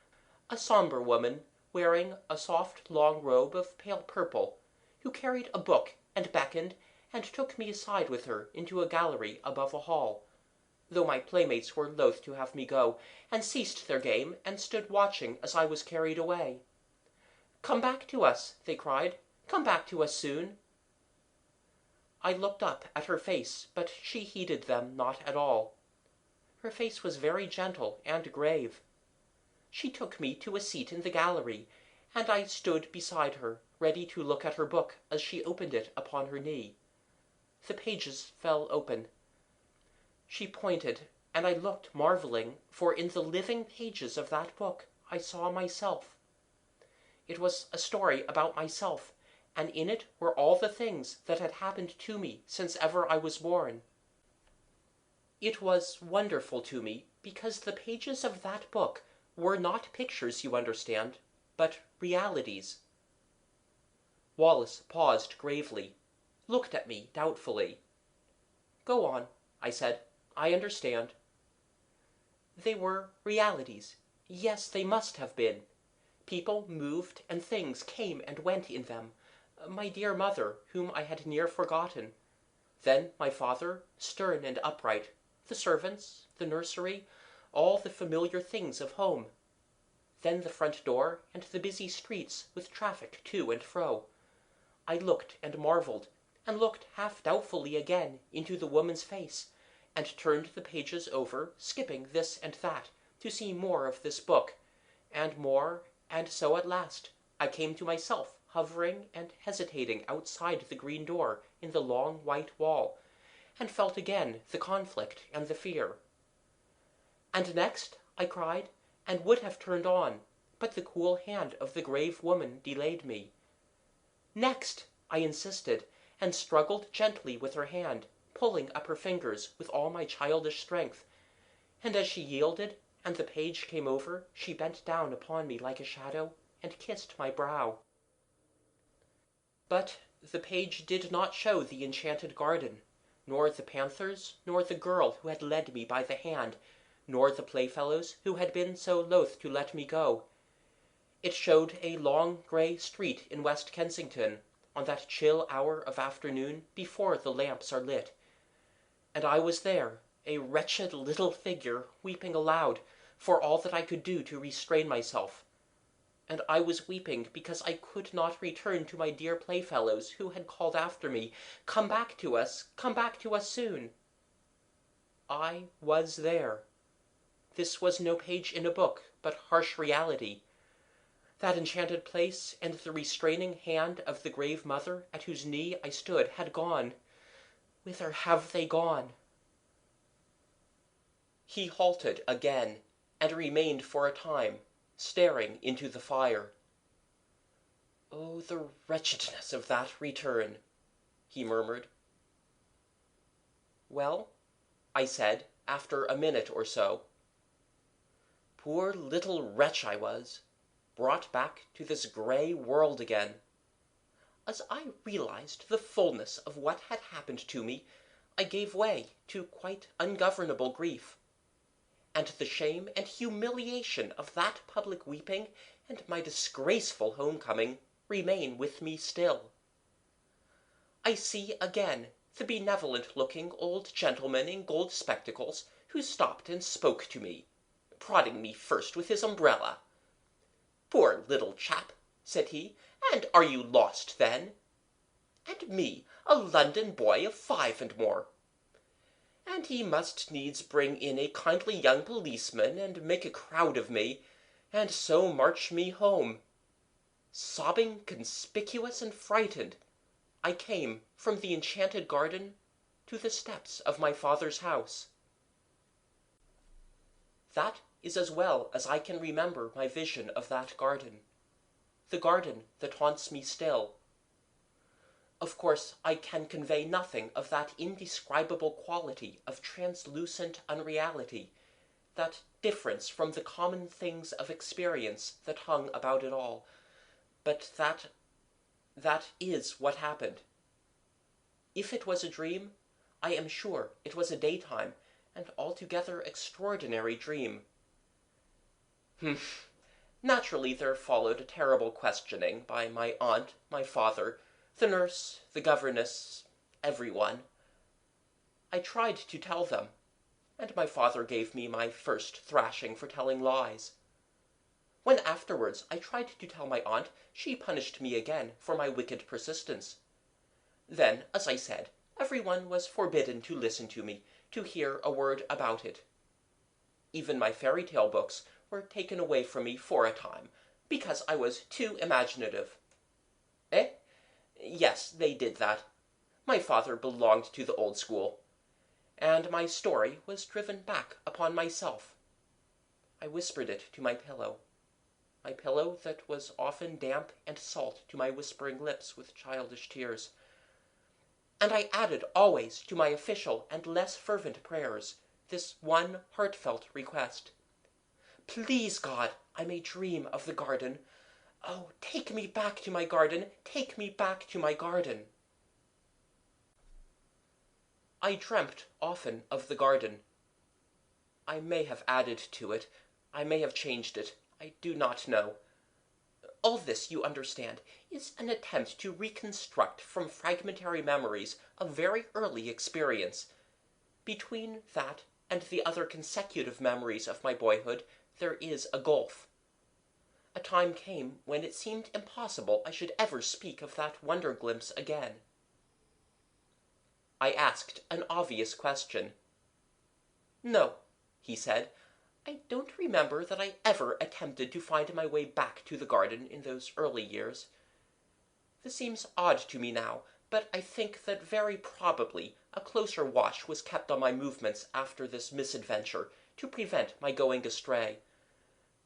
a sombre woman wearing a soft long robe of pale purple, who carried a book and beckoned and took me aside with her into a gallery above a hall, though my playmates were loath to have me go, and ceased their game and stood watching as I was carried away. "Come back to us," they cried. "Come back to us soon." I looked up at her face, but she heeded them not at all. Her face was very gentle and grave. She took me to a seat in the gallery, and I stood beside her, ready to look at her book as she opened it upon her knee. The pages fell open. She pointed, and I looked marvelling, for in the living pages of that book I saw myself. It was a story about myself, and in it were all the things that had happened to me since ever I was born. It was wonderful to me, because the pages of that book were not pictures, you understand, but realities. Wallace paused gravely, looked at me doubtfully. "Go on," I said. "I understand." They were realities. Yes, they must have been. People moved and things came and went in them. My dear mother, whom I had near forgotten. Then my father, stern and upright. The servants, the nursery, all the familiar things of home. Then the front door and the busy streets with traffic to and fro. I looked and marvelled, and looked half doubtfully again into the woman's face, and turned the pages over, skipping this and that, to see more of this book, and more, and so at last I came to myself hovering and hesitating outside the green door in the long white wall, and felt again the conflict and the fear. "And next?" I cried, and would have turned on, but the cool hand of the grave woman delayed me. "Next!" I insisted, and struggled gently with her hand, pulling up her fingers with all my childish strength, and as she yielded, and the page came over, she bent down upon me like a shadow, and kissed my brow. But the page did not show the enchanted garden, nor the panthers, nor the girl who had led me by the hand, nor the playfellows who had been so loath to let me go. It showed a long grey street in West Kensington, on that chill hour of afternoon before the lamps are lit. And I was there, a wretched little figure, weeping aloud, for all that I could do to restrain myself. And I was weeping because I could not return to my dear playfellows who had called after me, "Come back to us soon." I was there. This was no page in a book, but harsh reality. That enchanted place and the restraining hand of the grave mother at whose knee I stood had gone. Whither have they gone? He halted again, and remained for a time, staring into the fire. "Oh, the wretchedness of that return," he murmured. "Well?" I said, after a minute or so. Poor little wretch I was, brought back to this grey world again. As I realized the fullness of what had happened to me, I gave way to quite ungovernable grief. And the shame and humiliation of that public weeping and my disgraceful home-coming remain with me still. I see again the benevolent-looking old gentleman in gold spectacles who stopped and spoke to me, prodding me first with his umbrella. "Poor little chap," said he, "and are you lost then?" And me, a London boy of 5 and more. And he must needs bring in a kindly young policeman, and make a crowd of me, and so march me home. Sobbing, conspicuous, and frightened, I came from the enchanted garden to the steps of my father's house. That is as well as I can remember my vision of that garden, the garden that haunts me still. Of course, I can convey nothing of that indescribable quality of translucent unreality, that difference from the common things of experience that hung about it all, but that is what happened. If it was a dream, I am sure it was a daytime and altogether extraordinary dream. Naturally there followed a terrible questioning by my aunt, my father, the nurse, the governess, everyone. I tried to tell them, and my father gave me my first thrashing for telling lies. When afterwards I tried to tell my aunt, she punished me again for my wicked persistence. Then, as I said, everyone was forbidden to listen to me, to hear a word about it. Even my fairy tale books were taken away from me for a time, because I was too imaginative. Eh? Yes, they did that. My father belonged to the old school, and my story was driven back upon myself. I whispered it to my pillow that was often damp and salt to my whispering lips with childish tears. And I added always to my official and less fervent prayers this one heartfelt request. Please, God, I may dream of the garden. Oh, take me back to my garden, take me back to my garden. I dreamt often of the garden. I may have added to it, I may have changed it, I do not know. All this, you understand, is an attempt to reconstruct from fragmentary memories a very early experience. Between that and the other consecutive memories of my boyhood there is a gulf. A time came when it seemed impossible I should ever speak of that wonder glimpse again. I asked an obvious question. No, he said, I don't remember that I ever attempted to find my way back to the garden in those early years. This seems odd to me now, but I think that very probably a closer watch was kept on my movements after this misadventure to prevent my going astray.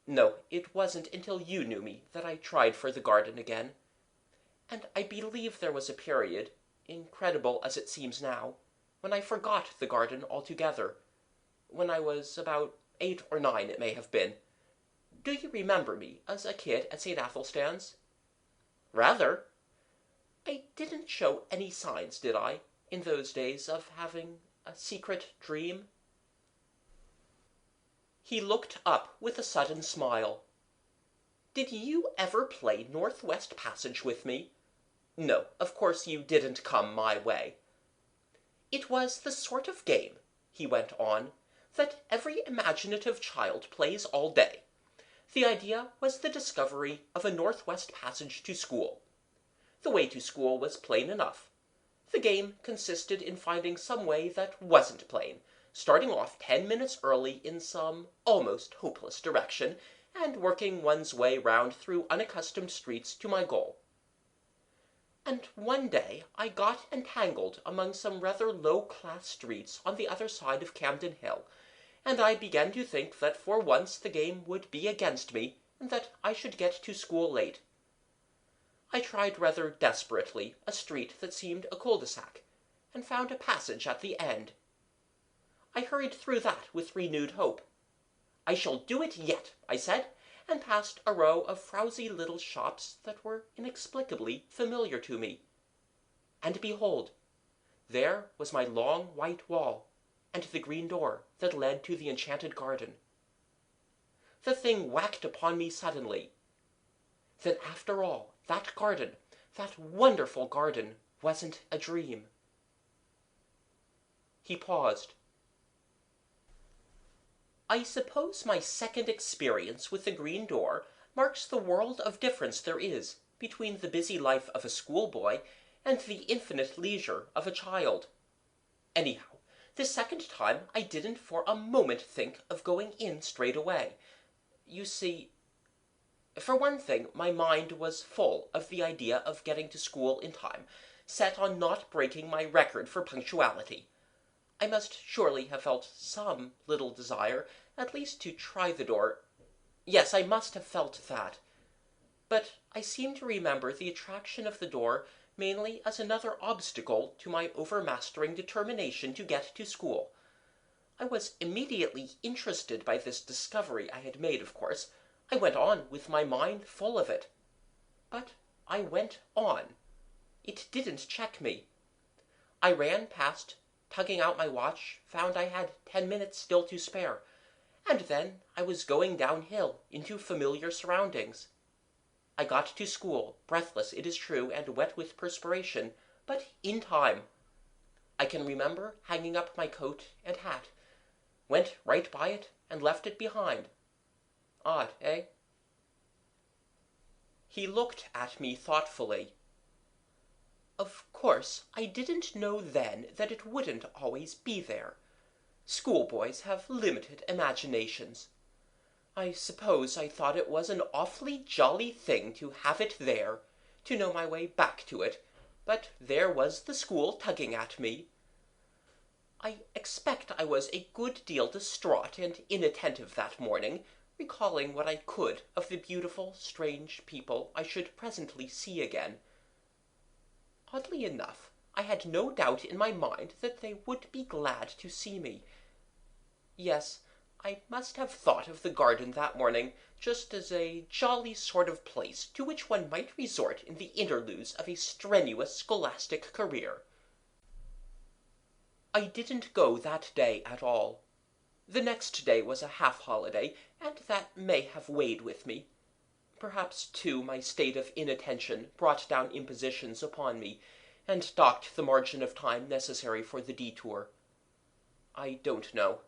No, it wasn't until you knew me that I tried for the garden again. And I believe there was a period, incredible as it seems now, when I forgot the garden altogether. When I was about 8 or 9, it may have been. Do you remember me as a kid at St. Athelstan's? Rather. I didn't show any signs, did I, in those days of having a secret dream? He looked up with a sudden smile. Did you ever play Northwest Passage with me? No, of course you didn't come my way. It was the sort of game, he went on, that every imaginative child plays all day. The idea was the discovery of a Northwest Passage to school. The way to school was plain enough. The game consisted in finding some way that wasn't plain, starting off 10 minutes early in some almost hopeless direction, and working one's way round through unaccustomed streets to my goal. And one day I got entangled among some rather low-class streets on the other side of Camden Hill, and I began to think that for once the game would be against me, and that I should get to school late. I tried rather desperately a street that seemed a cul-de-sac, and found a passage at the end. I hurried through that with renewed hope. I shall do it yet, I said, and passed a row of frowsy little shops that were inexplicably familiar to me. And behold, there was my long white wall, and the green door that led to the enchanted garden. The thing whacked upon me suddenly. Then after all, that garden, that wonderful garden, wasn't a dream. He paused. I suppose my second experience with the green door marks the world of difference there is between the busy life of a schoolboy and the infinite leisure of a child. Anyhow, the second time I didn't for a moment think of going in straight away. You see, for one thing, my mind was full of the idea of getting to school in time, set on not breaking my record for punctuality. I must surely have felt some little desire, at least to try the door. Yes, I must have felt that. But I seem to remember the attraction of the door mainly as another obstacle to my overmastering determination to get to school. I was immediately interested by this discovery I had made, of course. I went on with my mind full of it. But I went on. It didn't check me. I ran past, tugging out my watch, found I had 10 minutes still to spare, and then I was going downhill into familiar surroundings. I got to school, breathless, it is true, and wet with perspiration, but in time. I can remember hanging up my coat and hat, went right by it, and left it behind. Odd, eh? He looked at me thoughtfully. Of course, I didn't know then that it wouldn't always be there. Schoolboys have limited imaginations. I suppose I thought it was an awfully jolly thing to have it there, to know my way back to it, but there was the school tugging at me. I expect I was a good deal distraught and inattentive that morning, recalling what I could of the beautiful, strange people I should presently see again. Oddly enough, I had no doubt in my mind that they would be glad to see me. Yes, I must have thought of the garden that morning just as a jolly sort of place to which one might resort in the interludes of a strenuous scholastic career. I didn't go that day at all. The next day was a half-holiday, and that may have weighed with me. Perhaps, too, my state of inattention brought down impositions upon me, and docked the margin of time necessary for the detour. I don't know.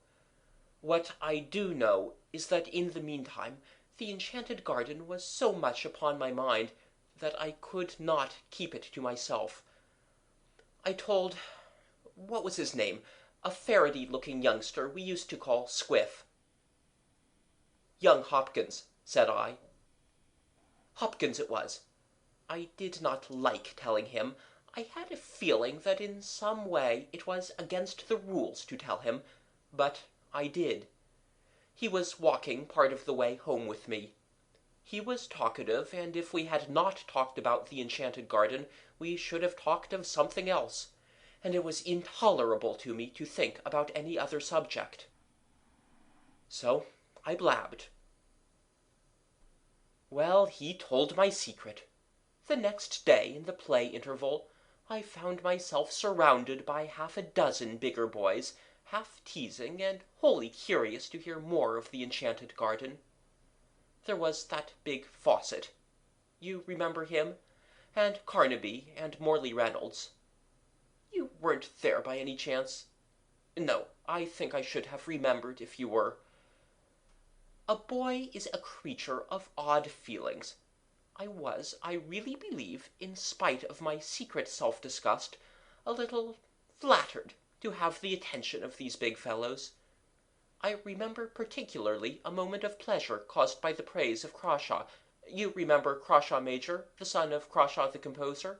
What I do know is that in the meantime the enchanted garden was so much upon my mind that I could not keep it to myself. I told, what was his name, a Faraday-looking youngster we used to call Squiff. Young Hopkins, said I. Hopkins it was. I did not like telling him. I had a feeling that in some way it was against the rules to tell him, but I did. He was walking part of the way home with me. He was talkative, and if we had not talked about the enchanted garden, we should have talked of something else, and it was intolerable to me to think about any other subject. So I blabbed. Well, he told my secret. The next day, in the play interval, I found myself surrounded by half a dozen bigger boys, half teasing and wholly curious to hear more of the enchanted garden. There was that big Fawcett. You remember him? And Carnaby and Morley Reynolds. You weren't there by any chance? No, I think I should have remembered if you were. A boy is a creature of odd feelings. I was, I really believe, in spite of my secret self-disgust, a little flattered to have the attention of these big fellows. I remember particularly a moment of pleasure caused by the praise of Crawshaw. You remember Crawshaw Major, the son of Crawshaw the composer,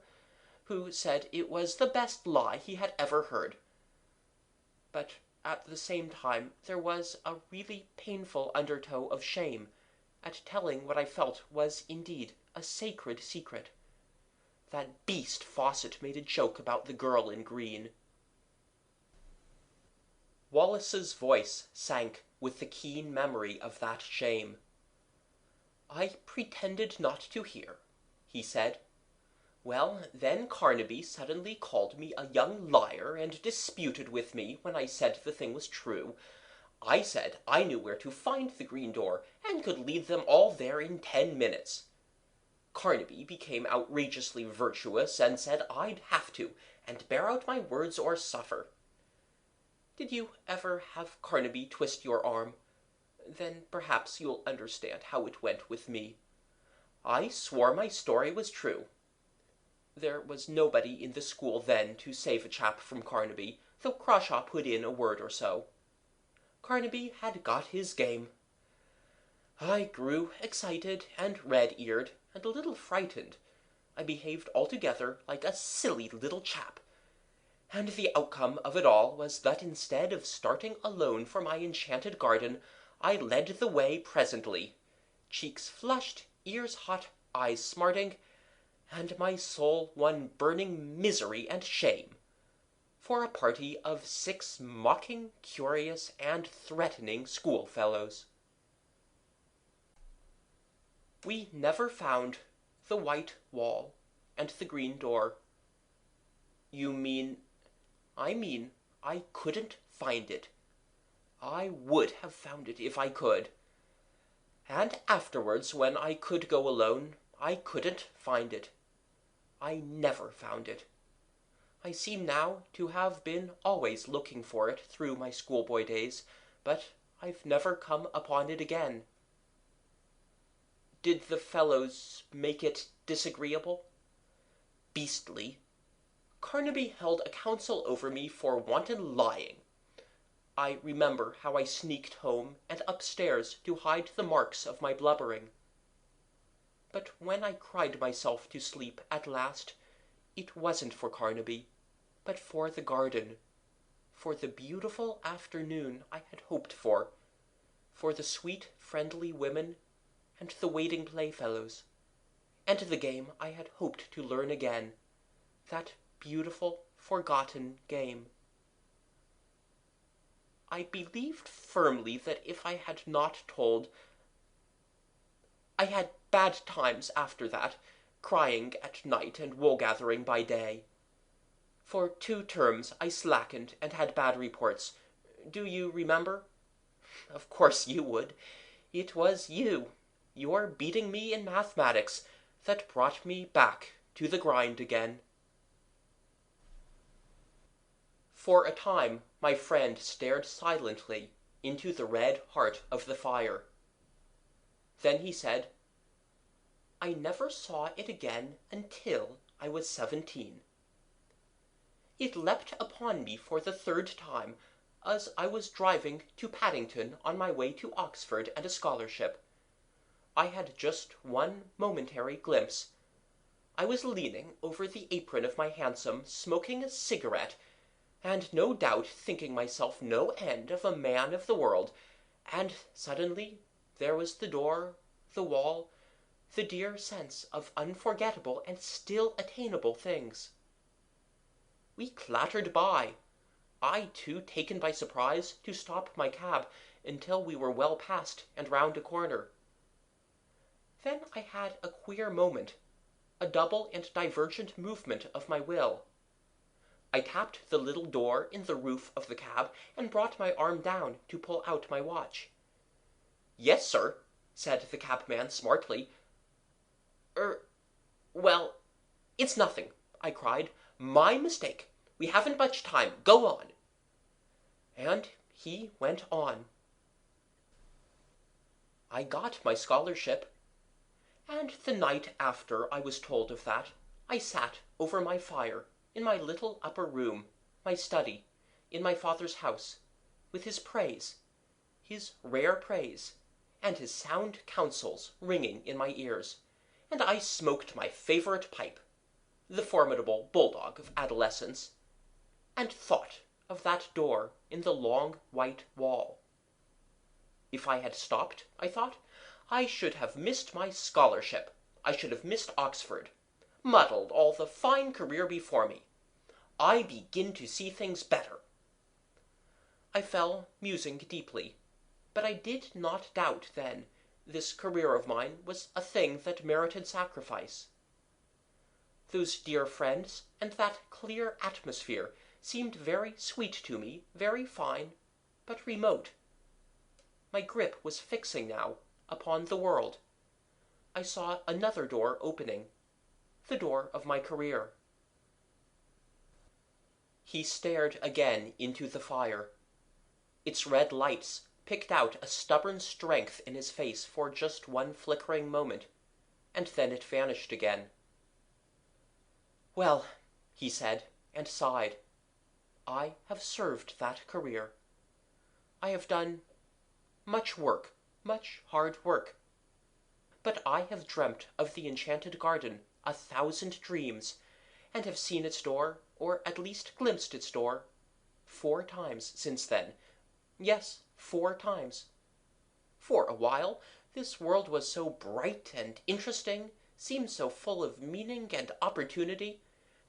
who said it was the best lie he had ever heard. But at the same time there was a really painful undertow of shame at telling what I felt was indeed a sacred secret. That beast Fawcett made a joke about the girl in green. Wallace's voice sank with the keen memory of that shame. I pretended not to hear, he said. Well, then Carnaby suddenly called me a young liar and disputed with me when I said the thing was true. I said I knew where to find the green door and could lead them all there in 10 minutes. Carnaby became outrageously virtuous and said I'd have to, and bear out my words or suffer. Did you ever have Carnaby twist your arm? Then perhaps you'll understand how it went with me. I swore my story was true. There was nobody in the school then to save a chap from Carnaby, though Crawshaw put in a word or so. Carnaby had got his game. I grew excited and red-eared and a little frightened. I behaved altogether like a silly little chap. And the outcome of it all was that instead of starting alone for my enchanted garden, I led the way presently, cheeks flushed, ears hot, eyes smarting, and my soul one burning misery and shame, for a party of 6 mocking, curious, and threatening schoolfellows. We never found the white wall and the green door. You mean? I mean, I couldn't find it. I would have found it if I could. And afterwards, when I could go alone, I couldn't find it. I never found it. I seem now to have been always looking for it through my schoolboy days, but I've never come upon it again. Did the fellows make it disagreeable? Beastly. Carnaby held a council over me for wanton lying. I remember how I sneaked home and upstairs to hide the marks of my blubbering. But when I cried myself to sleep at last, it wasn't for Carnaby, but for the garden, for the beautiful afternoon I had hoped for the sweet friendly women, and the waiting playfellows, and the game I had hoped to learn again, that beautiful forgotten game. I believed firmly that if I had not told, I had bad times after that, crying at night and wool-gathering by day. For 2 terms I slackened and had bad reports. Do you remember? Of course you would. It was you, your beating me in mathematics, that brought me back to the grind again. For a time my friend stared silently into the red heart of the fire. Then he said, I never saw it again until I was 17. It leapt upon me for the 3rd time as I was driving to Paddington on my way to Oxford and a scholarship. I had just one momentary glimpse. I was leaning over the apron of my hansom, smoking a cigarette, and no doubt thinking myself no end of a man of the world, and suddenly there was the door, the wall, the dear sense of unforgettable and still attainable things. We clattered by, I too taken by surprise to stop my cab until we were well past and round a corner. Then I had a queer moment, a double and divergent movement of my will. I tapped the little door in the roof of the cab and brought my arm down to pull out my watch. Yes, sir, said the cabman smartly. Well, it's nothing, I cried. My mistake. We haven't much time. Go on. And he went on. I got my scholarship, and the night after I was told of that, I sat over my fire in my little upper room, my study, in my father's house, with his praise, his rare praise, and his sound counsels ringing in my ears, and I smoked my favourite pipe, the formidable bulldog of adolescence, and thought of that door in the long white wall. If I had stopped, I thought, I should have missed my scholarship. I should have missed Oxford, muddled all the fine career before me. I begin to see things better. I fell musing deeply, but I did not doubt then this career of mine was a thing that merited sacrifice. Those dear friends and that clear atmosphere seemed very sweet to me, very fine, but remote. My grip was fixing now upon the world. I saw another door opening, the door of my career. He stared again into the fire. Its red lights picked out a stubborn strength in his face for just one flickering moment, and then it vanished again. Well, he said, and sighed, I have served that career. I have done much work, much hard work. But I have dreamt of the enchanted garden 1,000 dreams, and have seen its door, or at least glimpsed its door, 4 times since then. Yes, 4 times. For a while, this world was so bright and interesting, seemed so full of meaning and opportunity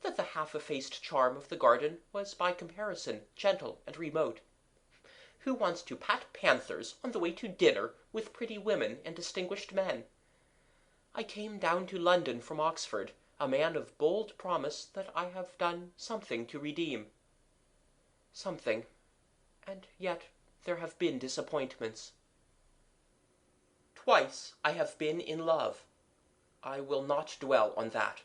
that the half-effaced charm of the garden was by comparison gentle and remote. Who wants to pat panthers on the way to dinner with pretty women and distinguished men? I came down to London from Oxford, a man of bold promise that I have done something to redeem. Something. And yet there have been disappointments. Twice I have been in love. I will not dwell on that.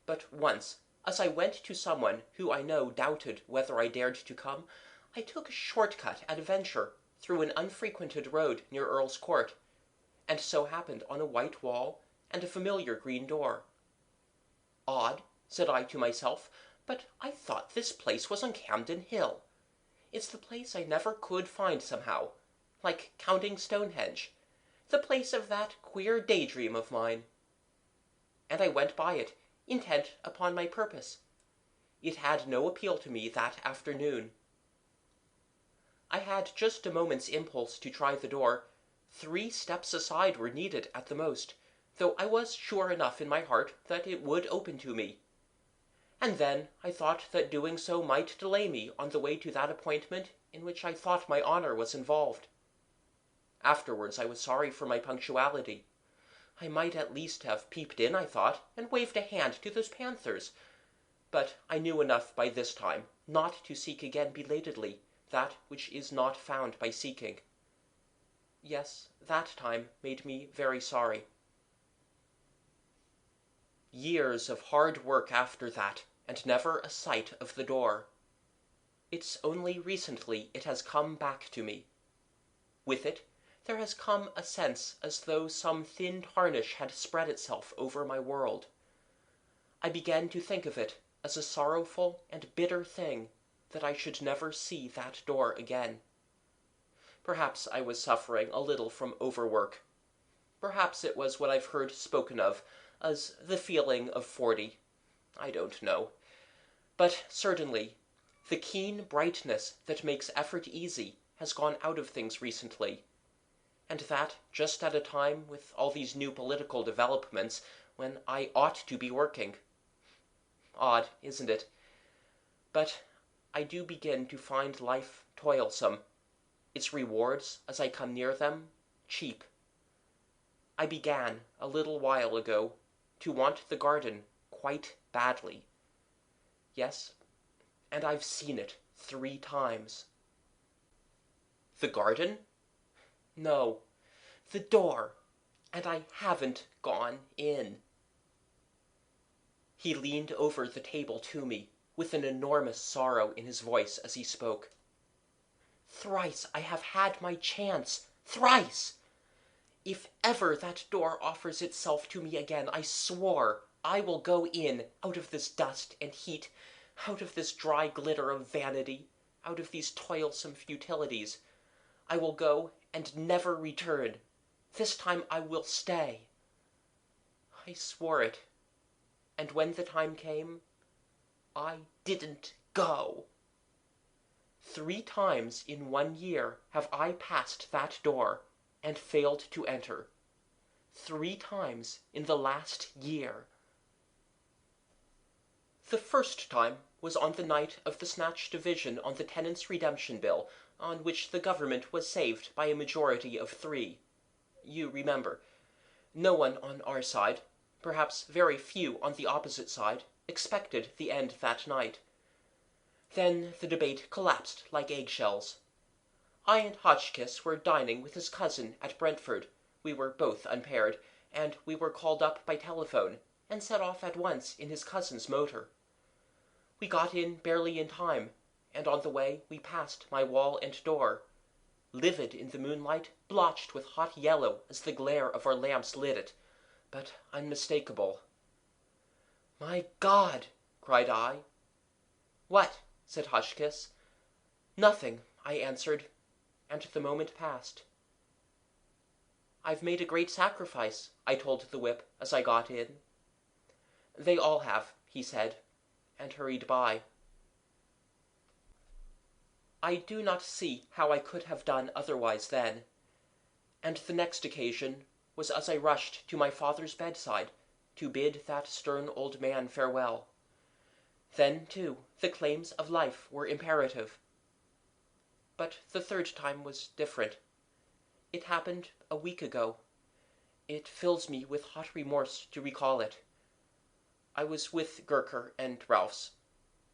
But once, as I went to someone who I know doubted whether I dared to come, I took a short-cut at a venture through an unfrequented road near Earl's Court, and so happened on a white wall and a familiar green door. Odd, said I to myself, but I thought this place was on Campden Hill. It's the place I never could find somehow, like counting Stonehenge, the place of that queer daydream of mine. And I went by it, intent upon my purpose. It had no appeal to me that afternoon. I had just a moment's impulse to try the door. 3 steps aside were needed at the most, though I was sure enough in my heart that it would open to me. And then I thought that doing so might delay me on the way to that appointment in which I thought my honour was involved. Afterwards I was sorry for my punctuality. I might at least have peeped in, I thought, and waved a hand to those panthers. But I knew enough by this time not to seek again belatedly that which is not found by seeking. Yes, that time made me very sorry. Years of hard work after that, and never a sight of the door. It's only recently it has come back to me. With it, there has come a sense as though some thin tarnish had spread itself over my world. I began to think of it as a sorrowful and bitter thing that I should never see that door again. Perhaps I was suffering a little from overwork. Perhaps it was what I've heard spoken of as the feeling of 40. I don't know. But certainly, the keen brightness that makes effort easy has gone out of things recently, and that just at a time with all these new political developments when I ought to be working. Odd, isn't it? But I do begin to find life toilsome, its rewards, as I come near them, cheap. I began, a little while ago, to want the garden quite badly. Yes, and I've seen it 3 times. The garden? No, the door, and I haven't gone in. He leaned over the table to me, with an enormous sorrow in his voice as he spoke. Thrice I have had my chance, thrice! If ever that door offers itself to me again, I swore I will go in, out of this dust and heat, out of this dry glitter of vanity, out of these toilsome futilities. I will go and never return. This time I will stay. I swore it. And when the time came, I didn't go. 3 times in 1 year have I passed that door and failed to enter. 3 times in the last year. The first time was on the night of the snatched division on the Tenants' Redemption Bill, on which the government was saved by a majority of 3. You remember. No one on our side, perhaps very few on the opposite side, expected the end that night. Then the debate collapsed like eggshells. I and Hotchkiss were dining with his cousin at Brentford. We were both unpaired, and we were called up by telephone, and set off at once in his cousin's motor. We got in barely in time, and on the way we passed my wall and door, livid in the moonlight, blotched with hot yellow as the glare of our lamps lit it, but unmistakable. "My God!" cried I. "What?" said Hotchkiss. "Nothing," I answered, and the moment passed. "I've made a great sacrifice," I told the whip as I got in. "They all have," he said, and hurried by. I do not see how I could have done otherwise then. And the next occasion was as I rushed to my father's bedside, to bid that stern old man farewell. Then, too, the claims of life were imperative. But the third time was different. It happened a week ago. It fills me with hot remorse to recall it. I was with Gurker and Ralphs.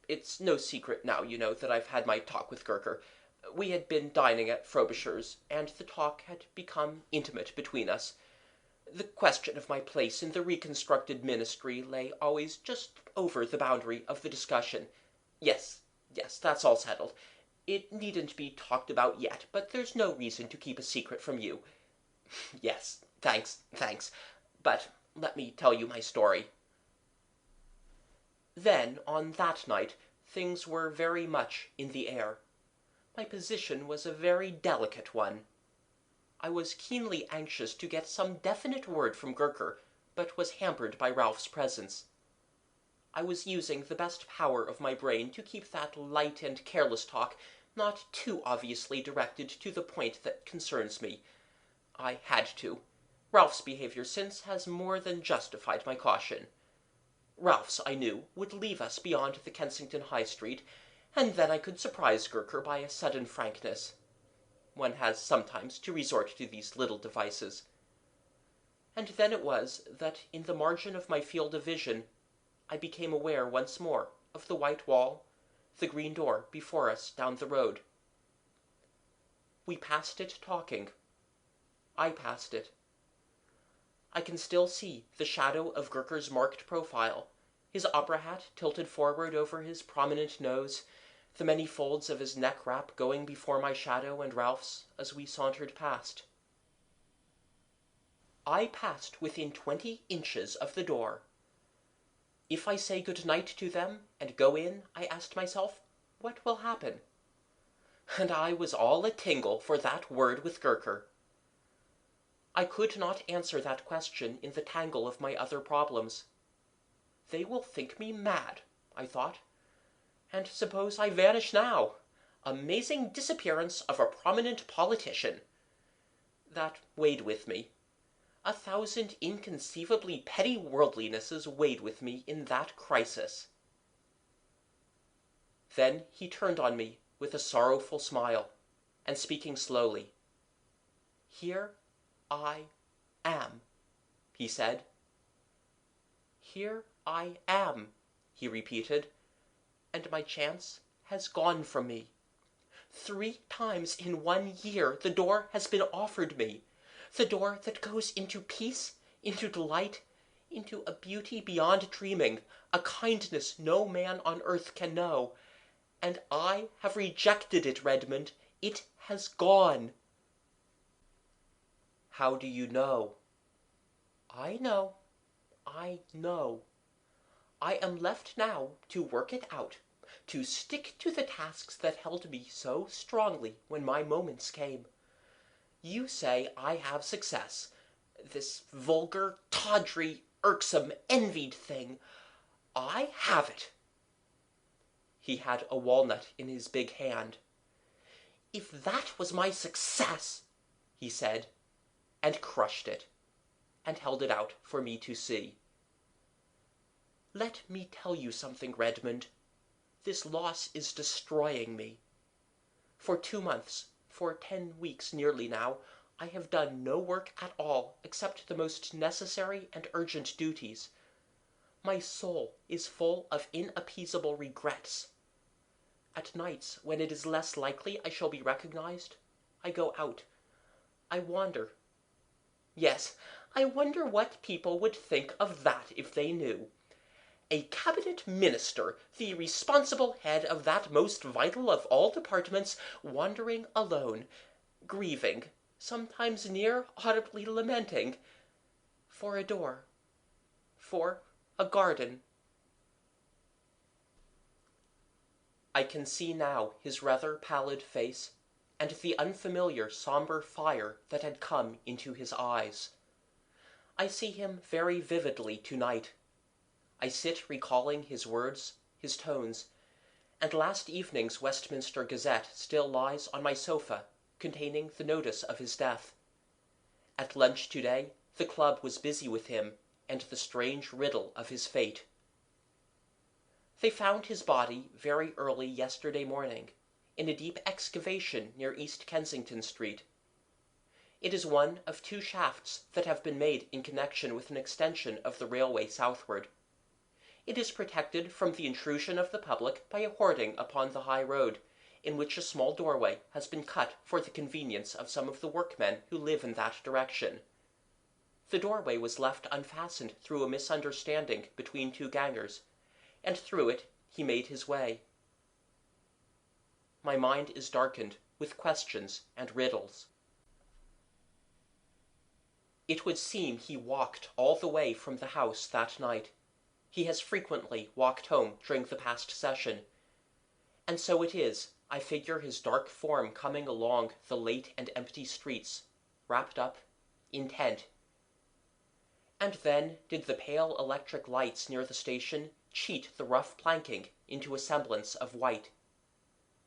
It's no secret now, you know, that I've had my talk with Gurker. We had been dining at Frobisher's, and the talk had become intimate between us. The question of my place in the reconstructed ministry lay always just over the boundary of the discussion. Yes, that's all settled. It needn't be talked about yet, but there's no reason to keep a secret from you. Yes, thanks. But let me tell you my story. Then, on that night, things were very much in the air. My position was a very delicate one. I was keenly anxious to get some definite word from Gurker, but was hampered by Ralph's presence. I was using the best power of my brain to keep that light and careless talk not too obviously directed to the point that concerns me. I had to. Ralph's behavior since has more than justified my caution. Ralph's, I knew, would leave us beyond the Kensington High Street, and then I could surprise Gurker by a sudden frankness. One has sometimes to resort to these little devices. And then it was that in the margin of my field of vision I became aware once more of the white wall, the green door before us down the road. We passed it talking. I passed it. I can still see the shadow of Gurker's marked profile, his opera hat tilted forward over his prominent nose, the many folds of his neck wrap going before my shadow and Ralph's as we sauntered past. I passed within 20 inches of the door. If I say good night to them and go in, I asked myself, what will happen? And I was all a tingle for that word with Gurker. I could not answer that question in the tangle of my other problems. They will think me mad, I thought. And suppose I vanish now? Amazing disappearance of a prominent politician. That weighed with me. 1,000 inconceivably petty worldlinesses weighed with me in that crisis. Then he turned on me with a sorrowful smile, and speaking slowly. "Here I am," he said. "Here I am," he repeated, "and my chance has gone from me. 3 times in 1 year the door has been offered me, the door that goes into peace, into delight, into a beauty beyond dreaming, a kindness no man on earth can know, and I have rejected it, Redmond. It has gone." "How do you know?" "I know. I am left now to work it out, to stick to the tasks that held me so strongly when my moments came. You say I have success, this vulgar, tawdry, irksome, envied thing. I have it." He had a walnut in his big hand. "If that was my success," he said, and crushed it, and held it out for me to see. "Let me tell you something, Redmond. This loss is destroying me. For 2 months, for 10 weeks nearly now, I have done no work at all except the most necessary and urgent duties. My soul is full of inappeasable regrets. At nights, when it is less likely I shall be recognized, I go out. I wander. Yes, I wonder what people would think of that if they knew. A cabinet minister, the responsible head of that most vital of all departments, wandering alone, grieving, sometimes near audibly lamenting, for a door, for a garden." I can see now his rather pallid face, and the unfamiliar somber fire that had come into his eyes. I see him very vividly to-night. I sit recalling his words, his tones, and last evening's Westminster Gazette still lies on my sofa, containing the notice of his death. At lunch to-day the club was busy with him, and the strange riddle of his fate. They found his body very early yesterday morning, in a deep excavation near East Kensington Street. It is one of 2 shafts that have been made in connection with an extension of the railway southward. It is protected from the intrusion of the public by a hoarding upon the high road, in which a small doorway has been cut for the convenience of some of the workmen who live in that direction. The doorway was left unfastened through a misunderstanding between 2 gangers, and through it he made his way. My mind is darkened with questions and riddles. It would seem he walked all the way from the house that night. He has frequently walked home during the past session, and so it is I figure his dark form coming along the late and empty streets, wrapped up, intent. And then did the pale electric lights near the station cheat the rough planking into a semblance of white?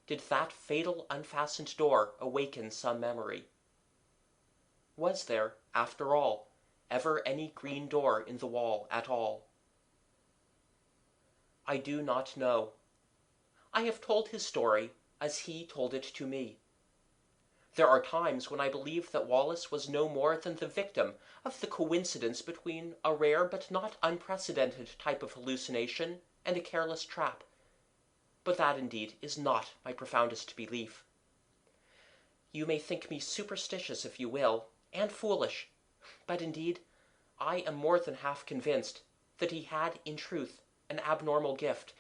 Did that fatal unfastened door awaken some memory? Was there, after all, ever any green door in the wall at all? I do not know. I have told his story as he told it to me. There are times when I believe that Wallace was no more than the victim of the coincidence between a rare but not unprecedented type of hallucination and a careless trap. But that indeed is not my profoundest belief. You may think me superstitious if you will, and foolish, but indeed I am more than half convinced that he had in truth an abnormal gift,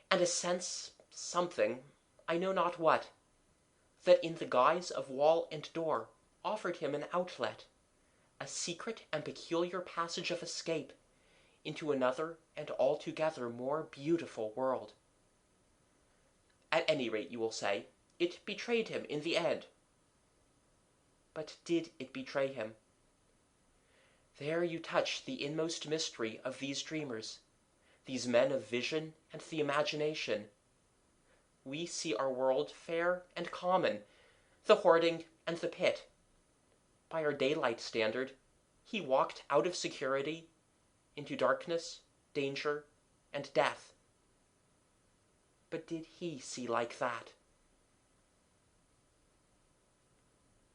and a sense something, I know not what, that in the guise of wall and door offered him an outlet, a secret and peculiar passage of escape into another and altogether more beautiful world. At any rate, you will say, it betrayed him in the end. But did it betray him? There you touch the inmost mystery of these dreamers, these men of vision and the imagination. We see our world fair and common, the hoarding and the pit. By our daylight standard, he walked out of security into darkness, danger, and death. But did he see like that?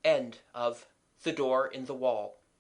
End of The Door in the Wall.